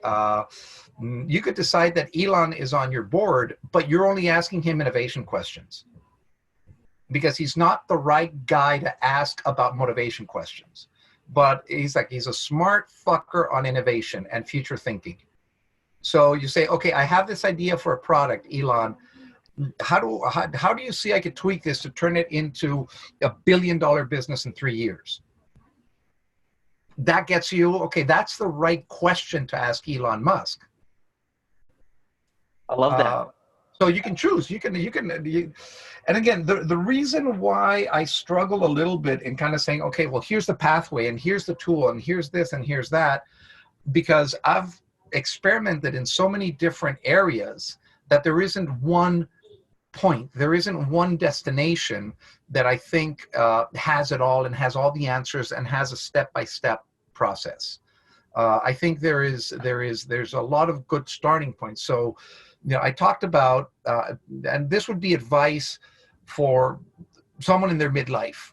You could decide that Elon is on your board, but you're only asking him innovation questions because he's not the right guy to ask about motivation questions. But he's a smart fucker on innovation and future thinking. So you say, okay, I have this idea for a product, Elon. How do you see I could tweak this to turn it into $1 billion business in 3 years? That gets you, okay, that's the right question to ask Elon Musk. I love that. So you can choose. And again, the reason why I struggle a little bit in kind of saying, okay, well, here's the pathway and here's the tool and here's this and here's that, because I've experimented in so many different areas that there isn't one point, there isn't one destination that I think has it all and has all the answers and has a step-by-step process. I think there's a lot of good starting points. So I talked about, and this would be advice for someone in their midlife,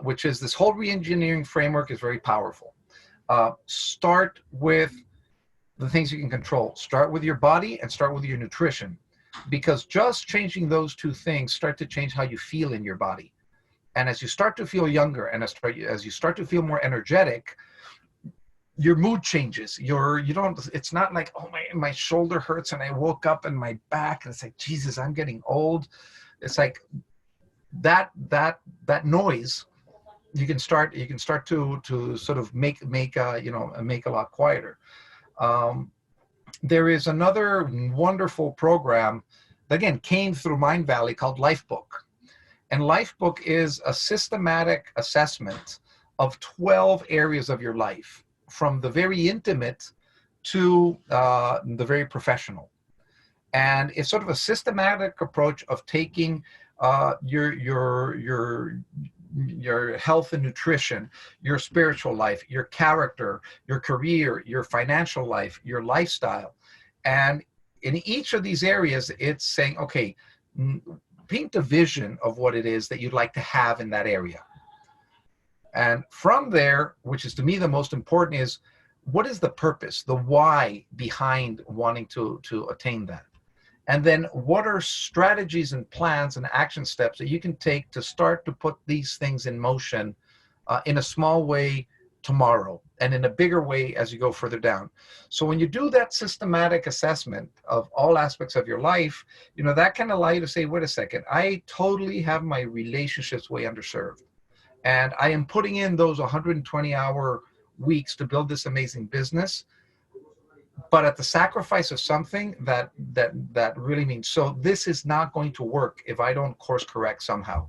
which is this whole re-engineering framework is very powerful. Start with the things you can control. Start with your body and start with your nutrition, because just changing those two things start to change how you feel in your body. And as you start to feel younger and as you start to feel more energetic, your mood changes. It's not like, oh, my shoulder hurts and I woke up and my back, and it's like, Jesus, I'm getting old. It's like that noise you can start to sort of make a lot quieter. There is another wonderful program that again came through Mind Valley called Lifebook. And Lifebook is a systematic assessment of 12 areas of your life, from the very intimate to the very professional. And it's sort of a systematic approach of taking your health and nutrition, your spiritual life, your character, your career, your financial life, your lifestyle. And in each of these areas, it's saying, okay, paint a vision of what it is that you'd like to have in that area. And from there, which is to me the most important, is what is the purpose, the why behind wanting to attain that? And then what are strategies and plans and action steps that you can take to start to put these things in motion in a small way tomorrow and in a bigger way as you go further down. So when you do that systematic assessment of all aspects of your life, that can allow you to say, wait a second, I totally have my relationships way underserved. And I am putting in those 120-hour weeks to build this amazing business, but at the sacrifice of something that really means, so this is not going to work if I don't course correct somehow.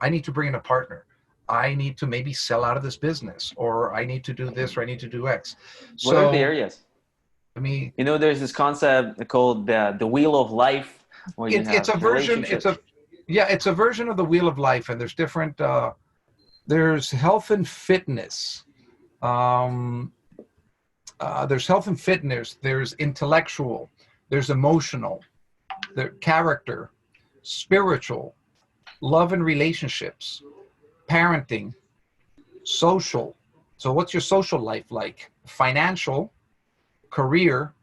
I need to bring in a partner. I need to maybe sell out of this business, or I need to do this, or I need to do X. What are the areas? I mean, there's this concept called the Wheel of Life, where it's a version. It's a version of the Wheel of Life, and there's different. There's health and fitness. There's health and fitness. There's intellectual. There's emotional. There's character, spiritual, love and relationships, parenting, social. So what's your social life like? Financial, career,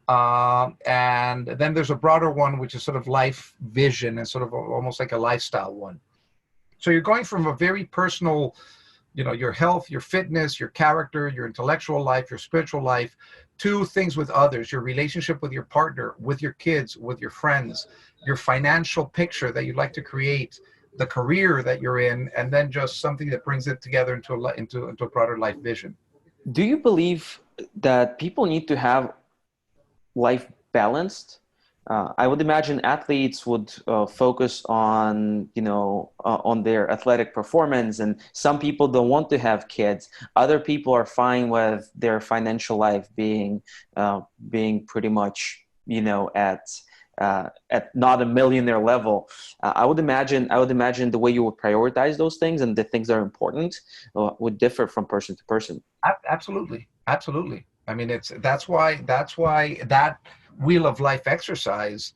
and then there's a broader one, which is sort of life vision and sort of almost like a lifestyle one. So you're going from a very personal, your health, your fitness, your character, your intellectual life, your spiritual life, to things with others, your relationship with your partner, with your kids, with your friends, your financial picture that you'd like to create, the career that you're in, and then just something that brings it together into a broader life vision. Do you believe that people need to have life balanced? I would imagine athletes would focus on, on their athletic performance, and some people don't want to have kids. Other people are fine with their financial life being pretty much, at not a millionaire level. I would imagine the way you would prioritize those things and the things that are important would differ from person to person. Absolutely. I mean, that's why that Wheel of Life exercise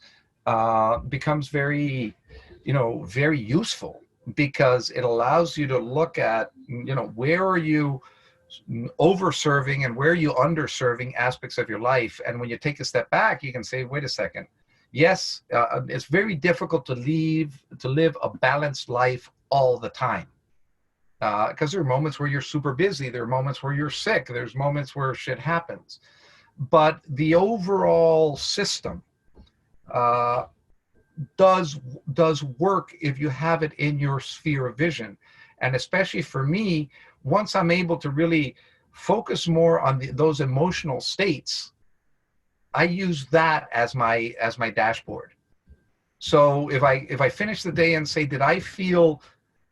becomes very, very useful, because it allows you to look at, where are you over-serving and where are you under-serving aspects of your life. And when you take a step back, you can say, wait a second. Yes, it's very difficult to live a balanced life all the time. Because there are moments where you're super busy. There are moments where you're sick. There's moments where shit happens. But the overall system does work if you have it in your sphere of vision. And especially for me, once I'm able to really focus more on those emotional states, I use that as my dashboard. So if I finish the day and say, did I feel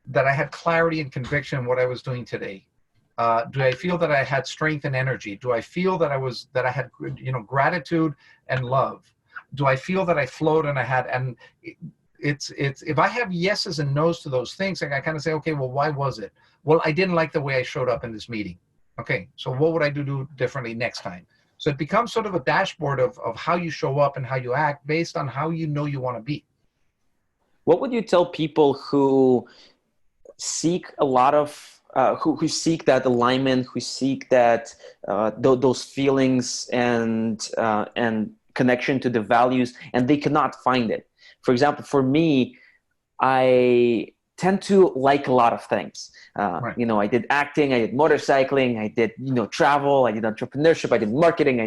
that I had clarity and conviction in what I was doing today? Do I feel that I had strength and energy? Do I feel that I had gratitude and love? Do I feel that I flowed and I had, and it's if I have yeses and nos to those things, like I kind of say, okay, well, why was it? Well, I didn't like the way I showed up in this meeting. Okay, so what would I do differently next time? So it becomes sort of a dashboard of how you show up and how you act based on how you know you want to be. What would you tell people who seek a lot of who seek that alignment, who seek that those feelings and connection to the values, and they cannot find it? For example, for me, I tend to like a lot of things. Right. You know, I did acting, I did motorcycling, I did, you know, travel, I did entrepreneurship, I did marketing,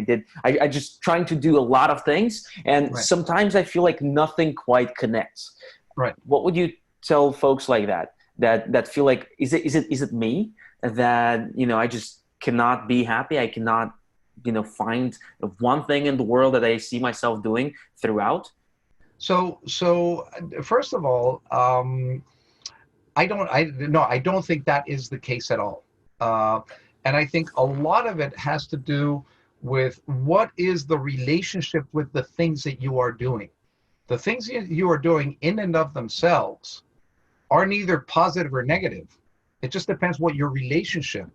I just trying to do a lot of things. And Right. sometimes I feel like nothing quite connects. Right. What would you tell folks like that feel like, is it me that, you know, I just cannot be happy? I cannot, you know, find one thing in the world that I see myself doing throughout. So first of all, I don't think that is the case at all. And I think a lot of it has to do with what is the relationship with the things that you are doing. The things you are doing in and of themselves are neither positive or negative. It just depends what your relationship.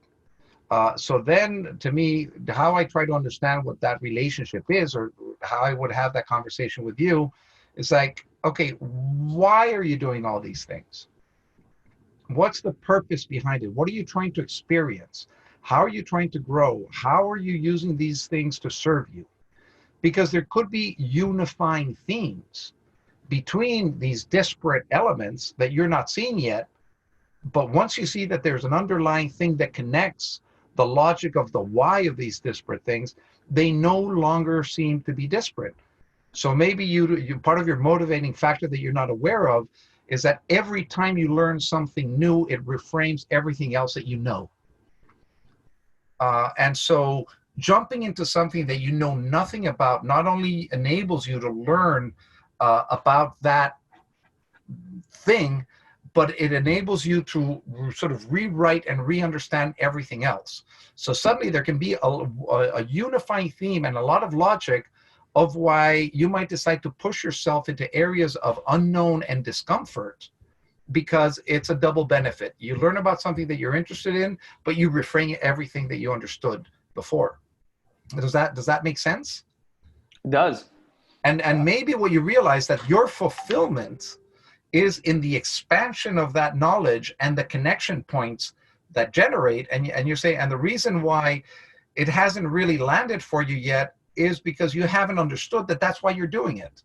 So then, to me, how I try to understand what that relationship is, or how I would have that conversation with you, is like, okay, why are you doing all these things? What's the purpose behind it? What are you trying to experience? How are you trying to grow? How are you using these things to serve you? Because there could be unifying themes between these disparate elements that you're not seeing yet. But once you see that there's an underlying thing that connects the logic of the why of these disparate things, they no longer seem to be disparate. So maybe you part of your motivating factor that you're not aware of is that every time you learn something new, it reframes everything else that you know. And so jumping into something that you know nothing about not only enables you to learn about that thing, but it enables you to sort of rewrite and re-understand everything else. So suddenly there can be a unifying theme and a lot of logic of why you might decide to push yourself into areas of unknown and discomfort, because it's a double benefit. You learn about something that you're interested in, but you reframe everything that you understood before. Does that make sense? It does. And maybe what you realize that your fulfillment is in the expansion of that knowledge and the connection points that generate. And you say, and the reason why it hasn't really landed for you yet is because you haven't understood that that's why you're doing it.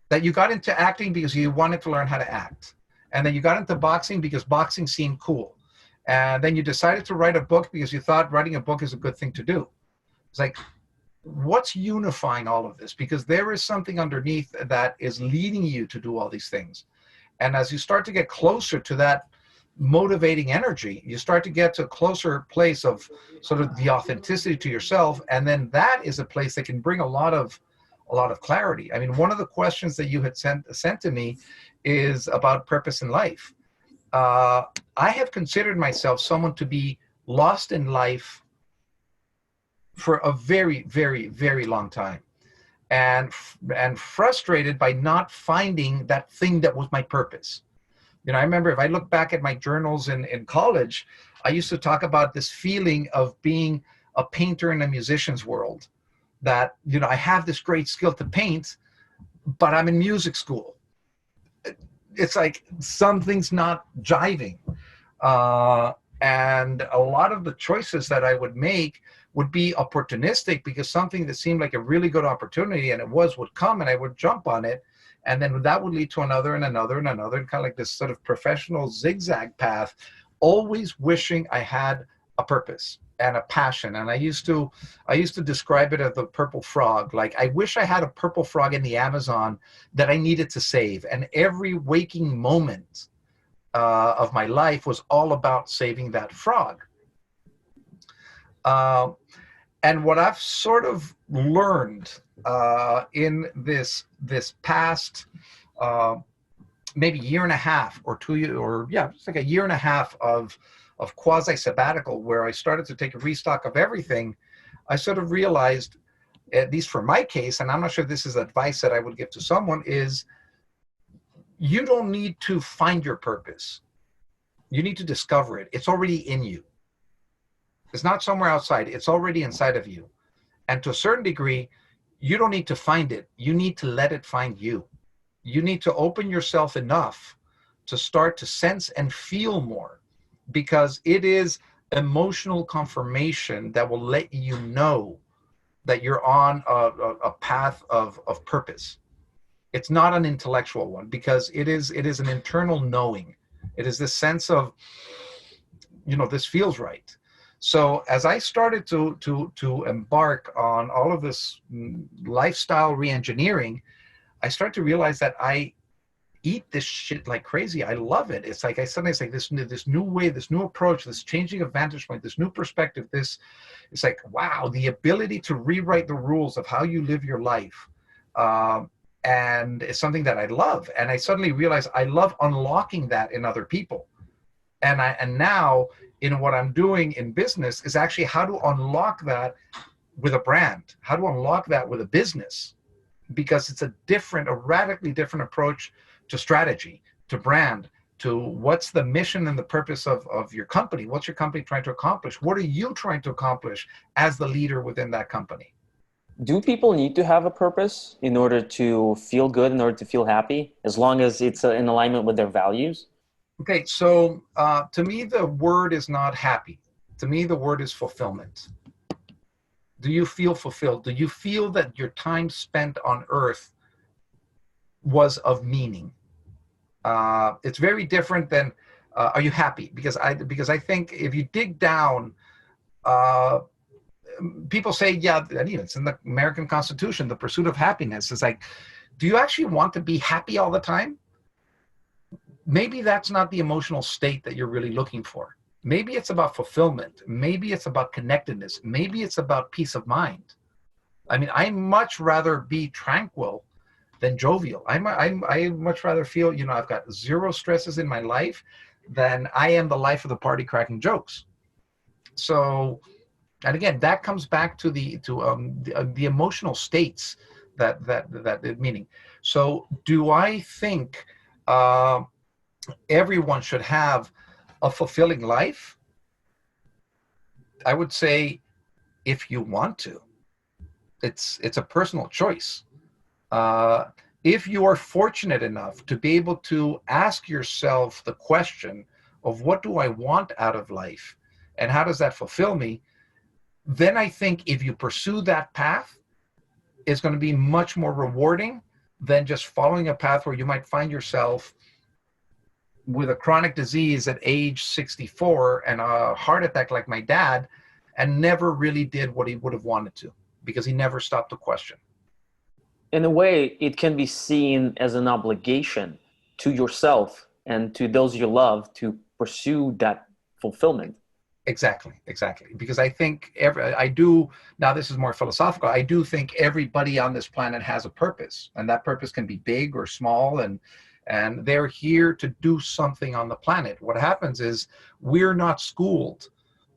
That you got into acting because you wanted to learn how to act. And then you got into boxing because boxing seemed cool. And then you decided to write a book because you thought writing a book is a good thing to do. It's like, what's unifying all of this? Because there is something underneath that is leading you to do all these things. And as you start to get closer to that motivating energy, you start to get to a closer place of sort of the authenticity to yourself. And then that is a place that can bring a lot of clarity. I mean, one of the questions that you had sent to me is about purpose in life. I have considered myself someone to be lost in life for a very, very, very long time, and frustrated by not finding that thing that was my purpose. You know, I remember, if I look back at my journals in college, I used to talk about this feeling of being a painter in a musician's world, that, you know, I have this great skill to paint, but I'm in music school. It's like something's not jiving. And a lot of the choices that I would make would be opportunistic, because something that seemed like a really good opportunity, and it would come, and I would jump on it. And then that would lead to another and another and another, and kind of like this sort of professional zigzag path, always wishing I had a purpose and a passion. And I used to describe it as the purple frog. Like, I wish I had a purple frog in the Amazon that I needed to save. And every waking moment of my life was all about saving that frog. And what I've sort of learned in this past maybe year and a half or 2 years, or it's like a year and a half of quasi sabbatical, where I started to take a restock of everything, I sort of realized, at least for my case, and I'm not sure if this is advice that I would give to someone, is you don't need to find your purpose. You need to discover it. It's already in you. It's not somewhere outside. It's already inside of you. And to a certain degree, you don't need to find it. You need to let it find you. You need to open yourself enough to start to sense and feel more, because it is emotional confirmation that will let you know that you're on a path of purpose. It's not an intellectual one, because it is an internal knowing. It is this sense of, this feels right. So as I started to embark on all of this lifestyle reengineering, I started to realize that I eat this shit like crazy. I love it. It's like it's like this new way, this new approach, this changing of vantage point, this new perspective. It's like, wow, the ability to rewrite the rules of how you live your life. And it's something that I love. And I suddenly realized I love unlocking that in other people. And now in what I'm doing in business is actually how to unlock that with a brand, how to unlock that with a business, because it's a radically different approach to strategy, to brand, to what's the mission and the purpose of your company. What's your company trying to accomplish? What are you trying to accomplish as the leader within that company? Do people need to have a purpose in order to feel good, in order to feel happy, as long as it's in alignment with their values? Okay, so to me, the word is not happy. To me, the word is fulfillment. Do you feel fulfilled? Do you feel that your time spent on earth was of meaning? It's very different than, are you happy? Because I think if you dig down, people say, yeah, it's in the American Constitution, the pursuit of happiness. It's like, do you actually want to be happy all the time? Maybe that's not the emotional state that you're really looking for. Maybe it's about fulfillment. Maybe it's about connectedness. Maybe it's about peace of mind. I mean, I much rather be tranquil than jovial. I much rather feel, I've got zero stresses in my life than I am the life of the party cracking jokes. So, and again, that comes back to the emotional states that meaning. So, do I think everyone should have a fulfilling life? I would say, if you want to, it's a personal choice. If you are fortunate enough to be able to ask yourself the question of what do I want out of life and how does that fulfill me, then I think if you pursue that path, it's going to be much more rewarding than just following a path where you might find yourself with a chronic disease at age 64 and a heart attack like my dad, and never really did what he would have wanted to because he never stopped to question. In a way, it can be seen as an obligation to yourself and to those you love to pursue that fulfillment. Exactly. Because I think now this is more philosophical, I do think everybody on this planet has a purpose, and that purpose can be big or small, and they're here to do something on the planet. What happens is we're not schooled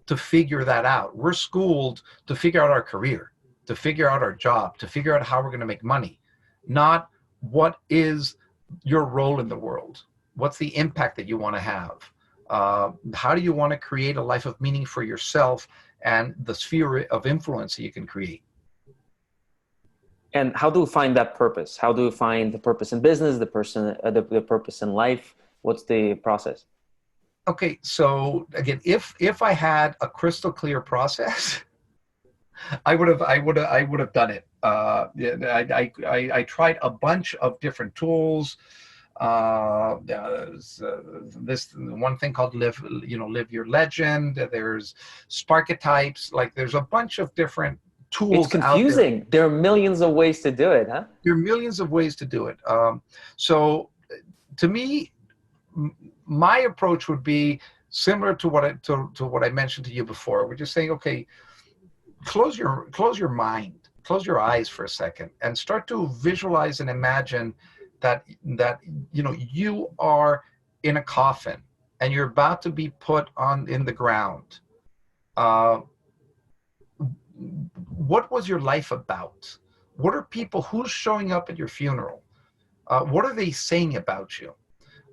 to figure that out. We're schooled to figure out our career, to figure out our job, to figure out how we're going to make money, not what is your role in the world. What's the impact that you want to have? How do you want to create a life of meaning for yourself and the sphere of influence that you can create? And how do we find that purpose? How do we find the purpose in business, the purpose in life? What's the process? Okay, so again, if I had a crystal clear process, I would have done it. I tried a bunch of different tools. This one thing called live your legend. There's Sparketypes. Like there's a bunch of different tools. It's confusing. There are millions of ways to do it, huh? There are millions of ways to do it. So to me, my approach would be similar to what I mentioned to you before. We're just saying, okay, close your mind, close your eyes for a second, and start to visualize and imagine that you are in a coffin and you're about to be put in the ground. What was your life about? What are who's showing up at your funeral? What are they saying about you?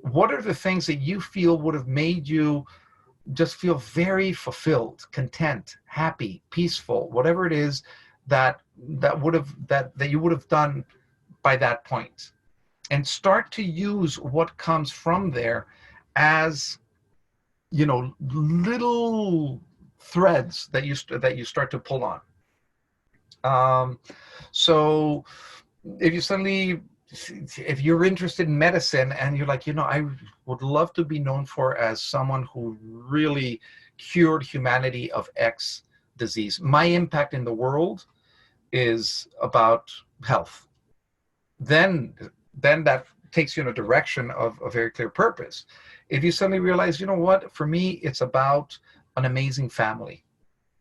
What are the things that you feel would have made you just feel very fulfilled, content, happy, peaceful, whatever it is that you would have done by that point, and start to use what comes from there as, you know, little threads that you start to pull on. So if you're interested in medicine and you're like, you know, I would love to be known for as someone who really cured humanity of X disease. My impact in the world is about health. Then that takes you in a direction of a very clear purpose. If you suddenly realize, you know what, for me, it's about an amazing family.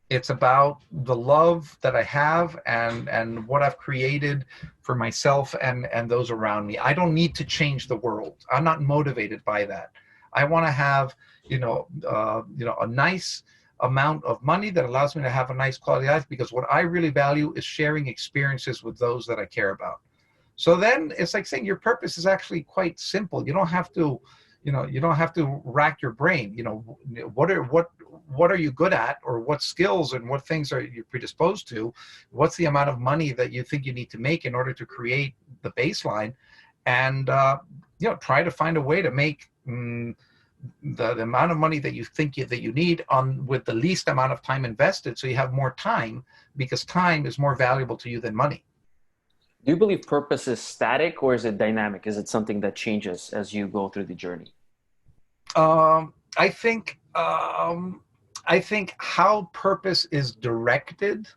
It's about the love that I have and what I've created for myself and those around me. I don't need to change the world. I'm not motivated by that. I want to have, a nice amount of money that allows me to have a nice quality life, because what I really value is sharing experiences with those that I care about. So then it's like saying your purpose is actually quite simple. You don't have to, you don't have to rack your brain. You know, what are you good at, or what skills and what things are you predisposed to? What's the amount of money that you think you need to make in order to create the baseline? And, try to find a way to make the amount of money that you think that you need with the least amount of time invested, so you have more time, because time is more valuable to you than money. Do you believe purpose is static, or is it dynamic? Is it something that changes as you go through the journey? I think how purpose is directed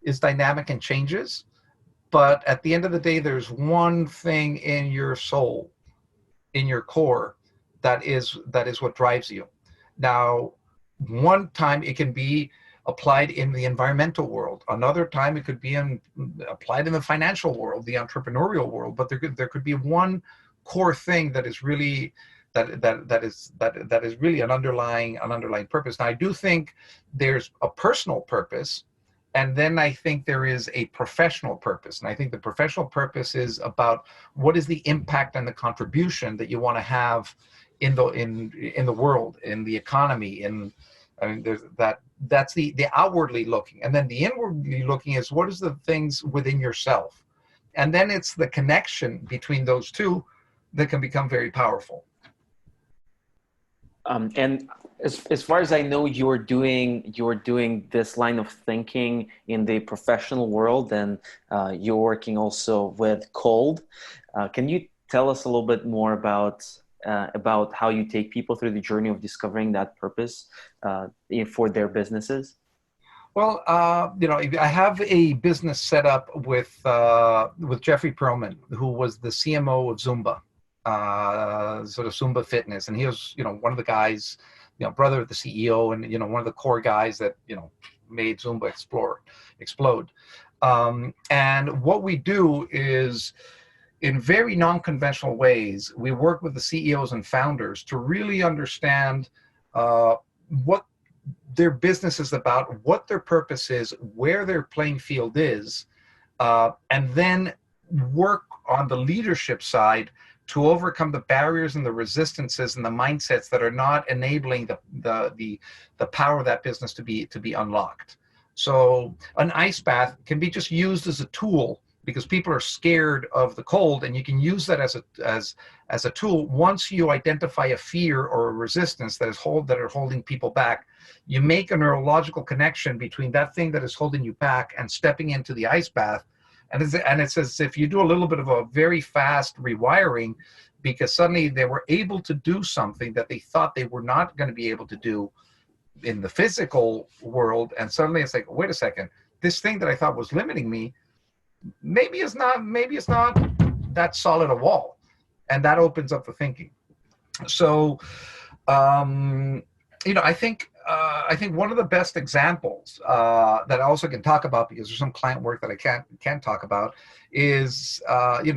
is dynamic and changes. But at the end of the day, there's one thing in your soul, in your core, that is what drives you. Now, one time it can be applied in the environmental world. Another time it could be applied in the financial world, the entrepreneurial world. But there could be one core thing that is really that is really an underlying purpose. Now, I do think there's a personal purpose, and then I think there is a professional purpose. And I think the professional purpose is about what is the impact and the contribution that you want to have in the world, in the economy, that's the outwardly looking. And then the inwardly looking is what is the things within yourself. And then it's the connection between those two that can become very powerful. And as far as I know, you're doing this line of thinking in the professional world, and you're working also with cold. Can you tell us a little bit more about how you take people through the journey of discovering that purpose for their businesses? Well, I have a business set up with Jeffrey Perlman, who was the CMO of Zumba, sort of Zumba fitness. And he was, one of the guys, brother of the CEO, and, one of the core guys that, made Zumba explode. And what we do is, in very non-conventional ways, we work with the CEOs and founders to really understand what their business is about, what their purpose is, where their playing field is, and then work on the leadership side to overcome the barriers and the resistances and the mindsets that are not enabling the power of that business to be unlocked. So an ice bath can be just used as a tool, because people are scared of the cold, and you can use that as a tool. Once you identify a fear or a resistance that are holding people back, you make a neurological connection between that thing that is holding you back and stepping into the ice bath. And it's as if you do a little bit of a very fast rewiring, because suddenly they were able to do something that they thought they were not going to be able to do in the physical world. And suddenly it's like, wait a second, this thing that I thought was limiting me, maybe it's not that solid a wall. And that opens up the thinking. So, I think one of the best examples that I also can talk about, because there's some client work that I can't talk about, is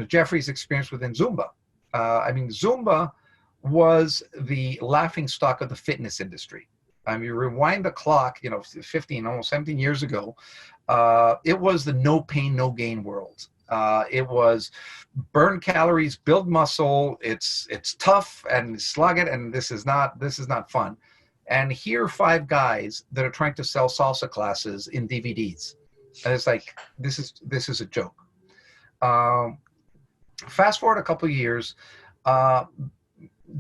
Jeffrey's experience within Zumba. Zumba was the laughing stock of the fitness industry. You rewind the clock, 15, almost 17 years ago, it was the no pain, no gain world. It was burn calories, build muscle. It's tough and slug it, and this is not fun. and here are 5 guys that are trying to sell salsa classes in DVDs. And it's like, this is a joke. Fast forward a couple of years,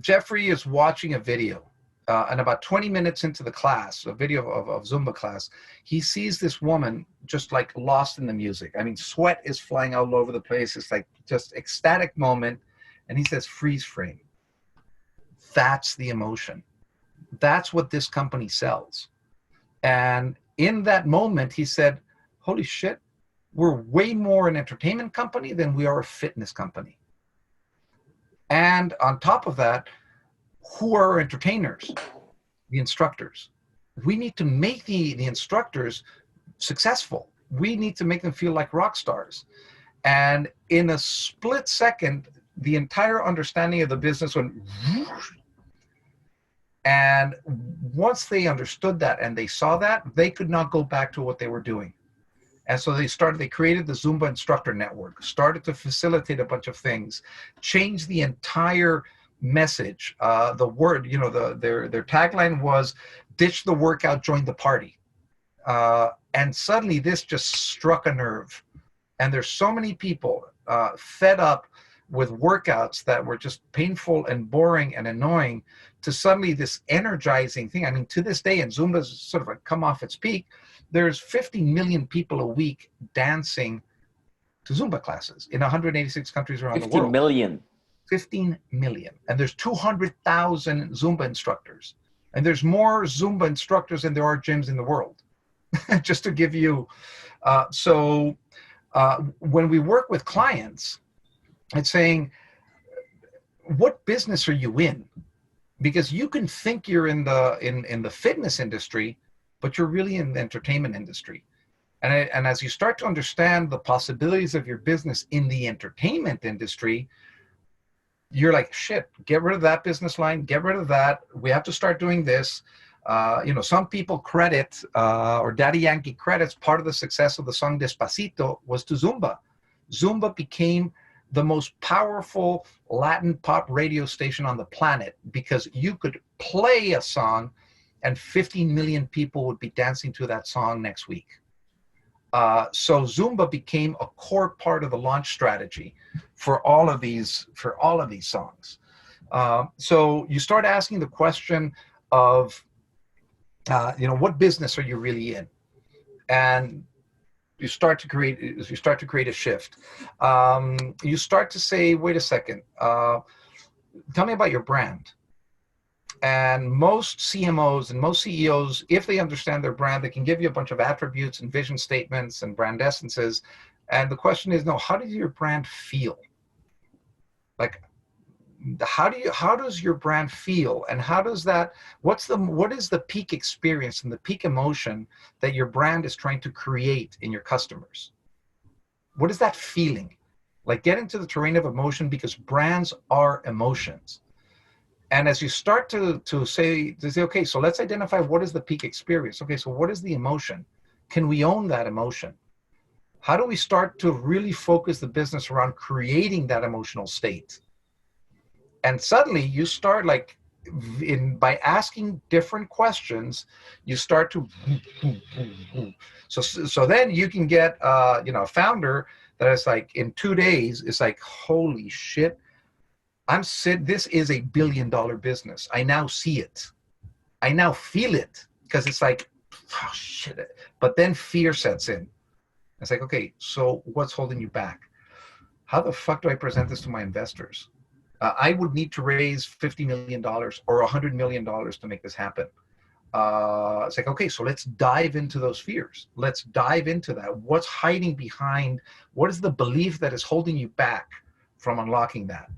Jeffrey is watching a video, and about 20 minutes into the class, a video of Zumba class, he sees this woman just like lost in the music. I mean, sweat is flying all over the place. It's like just ecstatic moment. And he says, freeze frame. That's the emotion. That's what this company sells. And in that moment, he said, holy shit, we're way more an entertainment company than we are a fitness company. And on top of that, who are our entertainers? The instructors. We need to make the instructors successful. We need to make them feel like rock stars. And in a split second, the entire understanding of the business went whoosh. And once they understood that and they saw that, they could not go back to what they were doing. And so they created the Zumba Instructor Network, started to facilitate a bunch of things, changed the entire message. The word, their tagline was, ditch the workout, join the party. And suddenly this just struck a nerve. And there's so many people fed up with workouts that were just painful and boring and annoying to suddenly this energizing thing. I mean, to this day, and Zumba's sort of come off its peak, there's 50 million people a week dancing to Zumba classes in 186 countries around the world. 50 million. 15 million. And there's 200,000 Zumba instructors. And there's more Zumba instructors than there are gyms in the world. Just to give you, when we work with clients, it's saying, what business are you in? Because you can think you're in the fitness industry, but you're really in the entertainment industry. And as you start to understand the possibilities of your business in the entertainment industry, you're like, shit, get rid of that business line, get rid of that. We have to start doing this. Some people credit, or Daddy Yankee credits, part of the success of the song Despacito was to Zumba. Zumba became the most powerful Latin pop radio station on the planet because you could play a song and 15 million people would be dancing to that song next week. So Zumba became a core part of the launch strategy for all of these songs. So you start asking the question of, what business are you really in? And you start to create a shift. You start to say, wait a second, tell me about your brand. And most CMOs and most CEOs, if they understand their brand, they can give you a bunch of attributes and vision statements and brand essences. And the question is, no, how does your brand feel? Like, how does your brand feel? And how does that, what is the peak experience and the peak emotion that your brand is trying to create in your customers? What is that feeling? Like, get into the terrain of emotion, because brands are emotions. And as you start to say, okay, so let's identify what is the peak experience. Okay, so what is the emotion? Can we own that emotion? How do we start to really focus the business around creating that emotional state? And suddenly you start by asking different questions, you start to, so then you can get, a founder that is like, in 2 days, it's like, holy shit, this is $1 billion business. I now see it. I now feel it, because it's like, oh shit. But then fear sets in. It's like, okay, so what's holding you back? How the fuck do I present this to my investors? I would need to raise $50 million or $100 million to make this happen. It's like, okay, so let's dive into those fears. Let's dive into that. What's hiding behind? What is the belief that is holding you back from unlocking that?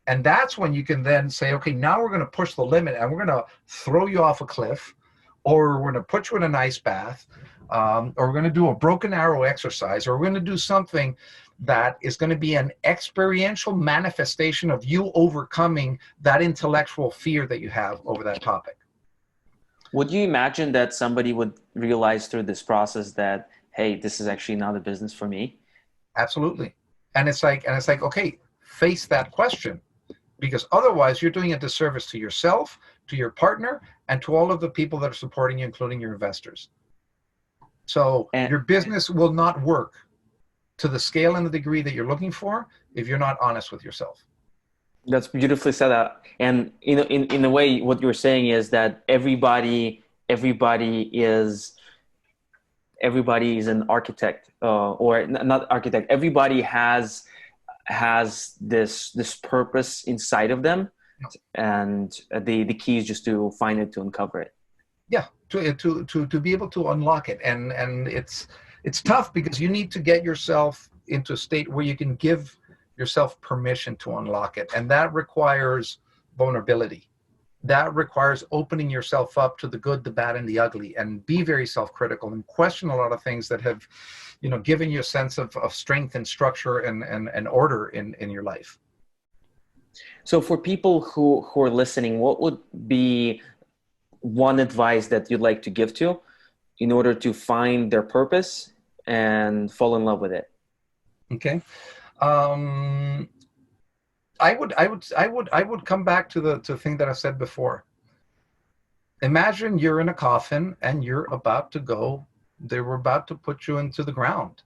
And that's when you can then say, okay, now we're going to push the limit and we're going to throw you off a cliff, or we're going to put you in an ice bath, or we're going to do a broken arrow exercise, or we're going to do something that is going to be an experiential manifestation of you overcoming that intellectual fear that you have over that topic. Would you imagine that somebody would realize through this process that, hey, this is actually not a business for me? Absolutely. And it's like, okay, face that question, because otherwise you're doing a disservice to yourself, to your partner, and to all of the people that are supporting you, including your investors. So And your business will not work to the scale and the degree that you're looking for if you're not honest with yourself. that's beautifully said out. And in a way, what you're saying is that everybody is an architect, or not architect. Everybody has this purpose inside of them, and the key is just to find it, to uncover it. Yeah, to be able to unlock it, and it's tough because you need to get yourself into a state where you can give yourself permission to unlock it, and that requires vulnerability. That requires opening yourself up to the good, the bad, and the ugly, and be very self-critical and question a lot of things that have, given you a sense of strength and structure and order in your life. So for people who are listening, what would be one advice that you'd like to give to in order to find their purpose and fall in love with it? Okay. I would come back to the thing that I said before. Imagine you're in a coffin and you're about to go. They were about to put you into the ground.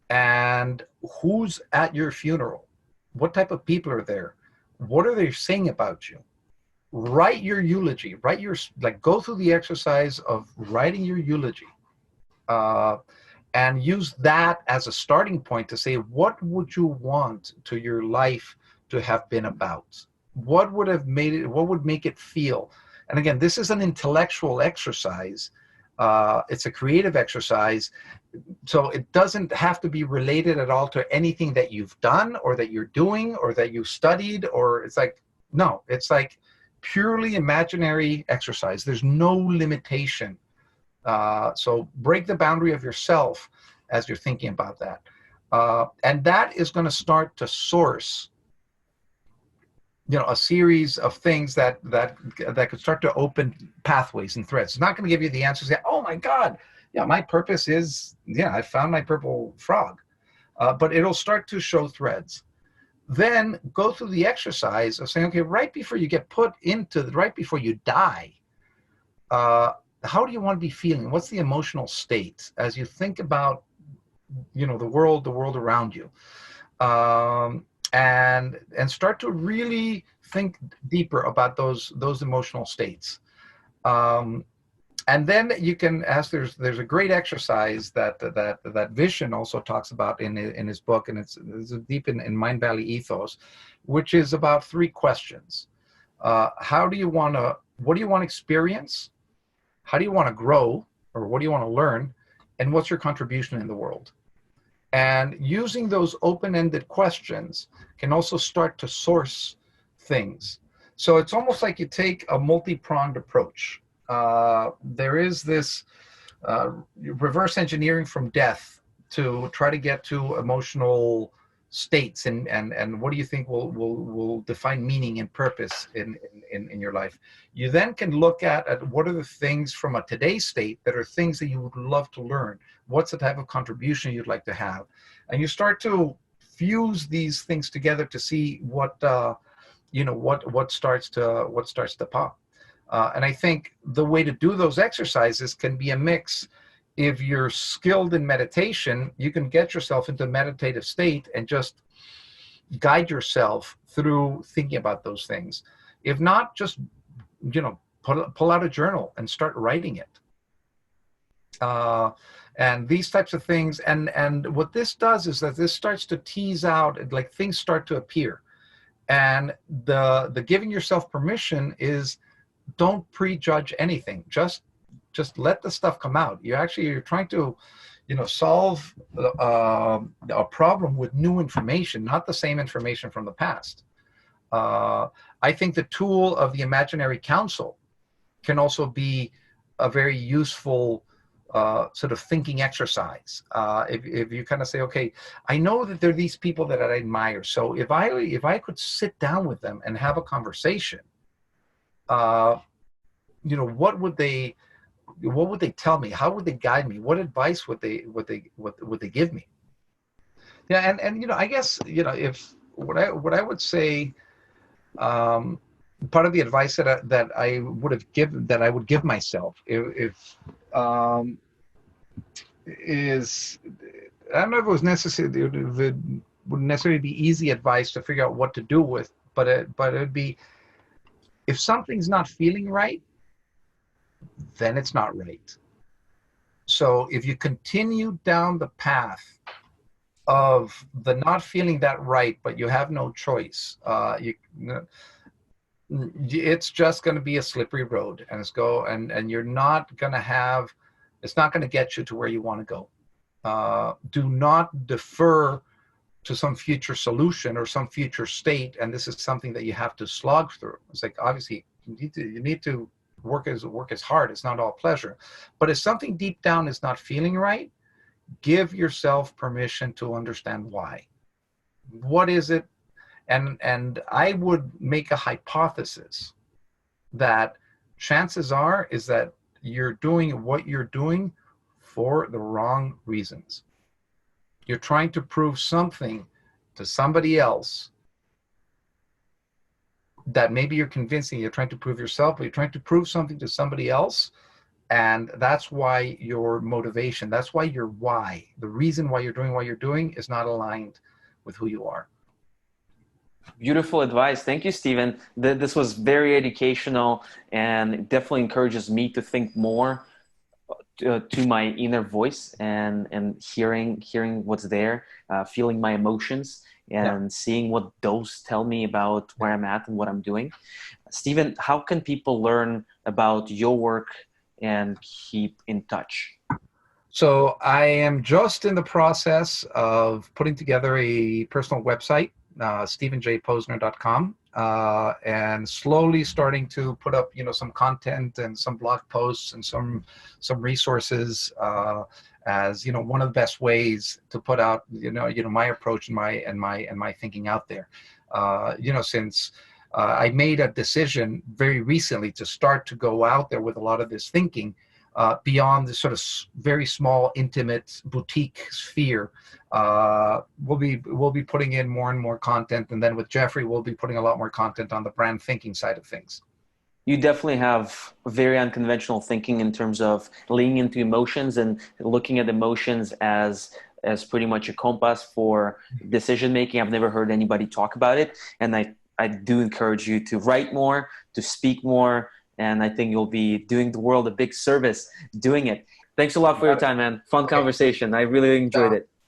And who's at your funeral? What type of people are there? What are they saying about you? Write your eulogy. Go through the exercise of writing your eulogy. And use that as a starting point to say, what would you want to your life to have been about? What would have made it, what would make it feel? And again, this is an intellectual exercise. It's a creative exercise. So it doesn't have to be related at all to anything that you've done or that you're doing or that you studied, or it's like purely imaginary exercise. There's no limitation. So break the boundary of yourself as you're thinking about that. And that is going to start to source, a series of things that could start to open pathways and threads. It's not going to give you the answers. Oh my God, yeah, my purpose is, I found my purple frog. But it'll start to show threads. Then go through the exercise of saying, okay, right before you die, how do you want to be feeling? What's the emotional state as you think about, the world around you? And start to really think deeper about those emotional states. And then you can ask, there's a great exercise that Vishen also talks about in his book, and it's deep in Mind Valley Ethos, which is about 3 questions. What do you want to experience? How do you want to grow, or what do you want to learn? And what's your contribution in the world? And using those open-ended questions can also start to source things. So it's almost like you take a multi-pronged approach. There is this reverse engineering from death to try to get to emotional states, and what do you think will define meaning and purpose in your life. You then can look at what are the things from a today state that are things that you would love to learn. What's the type of contribution you'd like to have? And you start to fuse these things together to see what starts to pop. And I think the way to do those exercises can be a mix. If you're skilled in meditation, you can get yourself into a meditative state and just guide yourself through thinking about those things. If not, just, pull out a journal and start writing it. And these types of things. And what this does is that this starts to tease out, like things start to appear. And the giving yourself permission is, don't prejudge anything. Just let the stuff come out. You're trying to, solve a problem with new information, not the same information from the past. I think the tool of the imaginary council can also be a very useful sort of thinking exercise. If you kind of say, okay, I know that there are these people that I admire. So if I could sit down with them and have a conversation, what would they tell me? How would they guide me? What advice would they give me? Yeah, and I guess if what I would say, part of the advice that I would give myself if is, I don't know if it was necessary, if it would necessarily be easy advice to figure out what to do with, but it would be, if something's not feeling right, then it's not right. So if you continue down the path of the not feeling that right, but you have no choice, it's just going to be a slippery road, and and you're not going to have, it's not going to get you to where you want to go. Do not defer to some future solution or some future state, and this is something that you have to slog through. It's like, obviously you need to work as hard. It's not all pleasure, but if something deep down is not feeling right, give yourself permission to understand why. What is it? And I would make a hypothesis that chances are is that you're doing what you're doing for the wrong reasons. You're trying to prove something to somebody else that maybe you're convincing. You're trying to prove yourself, but you're trying to prove something to somebody else. And that's why your motivation, that's why your why, the reason why you're doing what you're doing is not aligned with who you are. Beautiful advice. Thank you, Stephen. This was very educational, and it definitely encourages me to think more to my inner voice and hearing what's there, feeling my emotions, and seeing what those tell me about where I'm at and what I'm doing. Stephen, how can people learn about your work and keep in touch? So I am just in the process of putting together a personal website, stephenjposner.com, and slowly starting to put up, some content and some blog posts and some resources, as one of the best ways to put out, my approach and my thinking out there. Since I made a decision very recently to start to go out there with a lot of this thinking, beyond the sort of very small, intimate boutique sphere. We'll be putting in more and more content, and then with Jeffrey, we'll be putting a lot more content on the brand thinking side of things. You definitely have very unconventional thinking in terms of leaning into emotions and looking at emotions as pretty much a compass for decision making. I've never heard anybody talk about it, and I do encourage you to write more, to speak more, and I think you'll be doing the world a big service doing it. Thanks a lot for your time, man. Fun conversation. I really enjoyed it.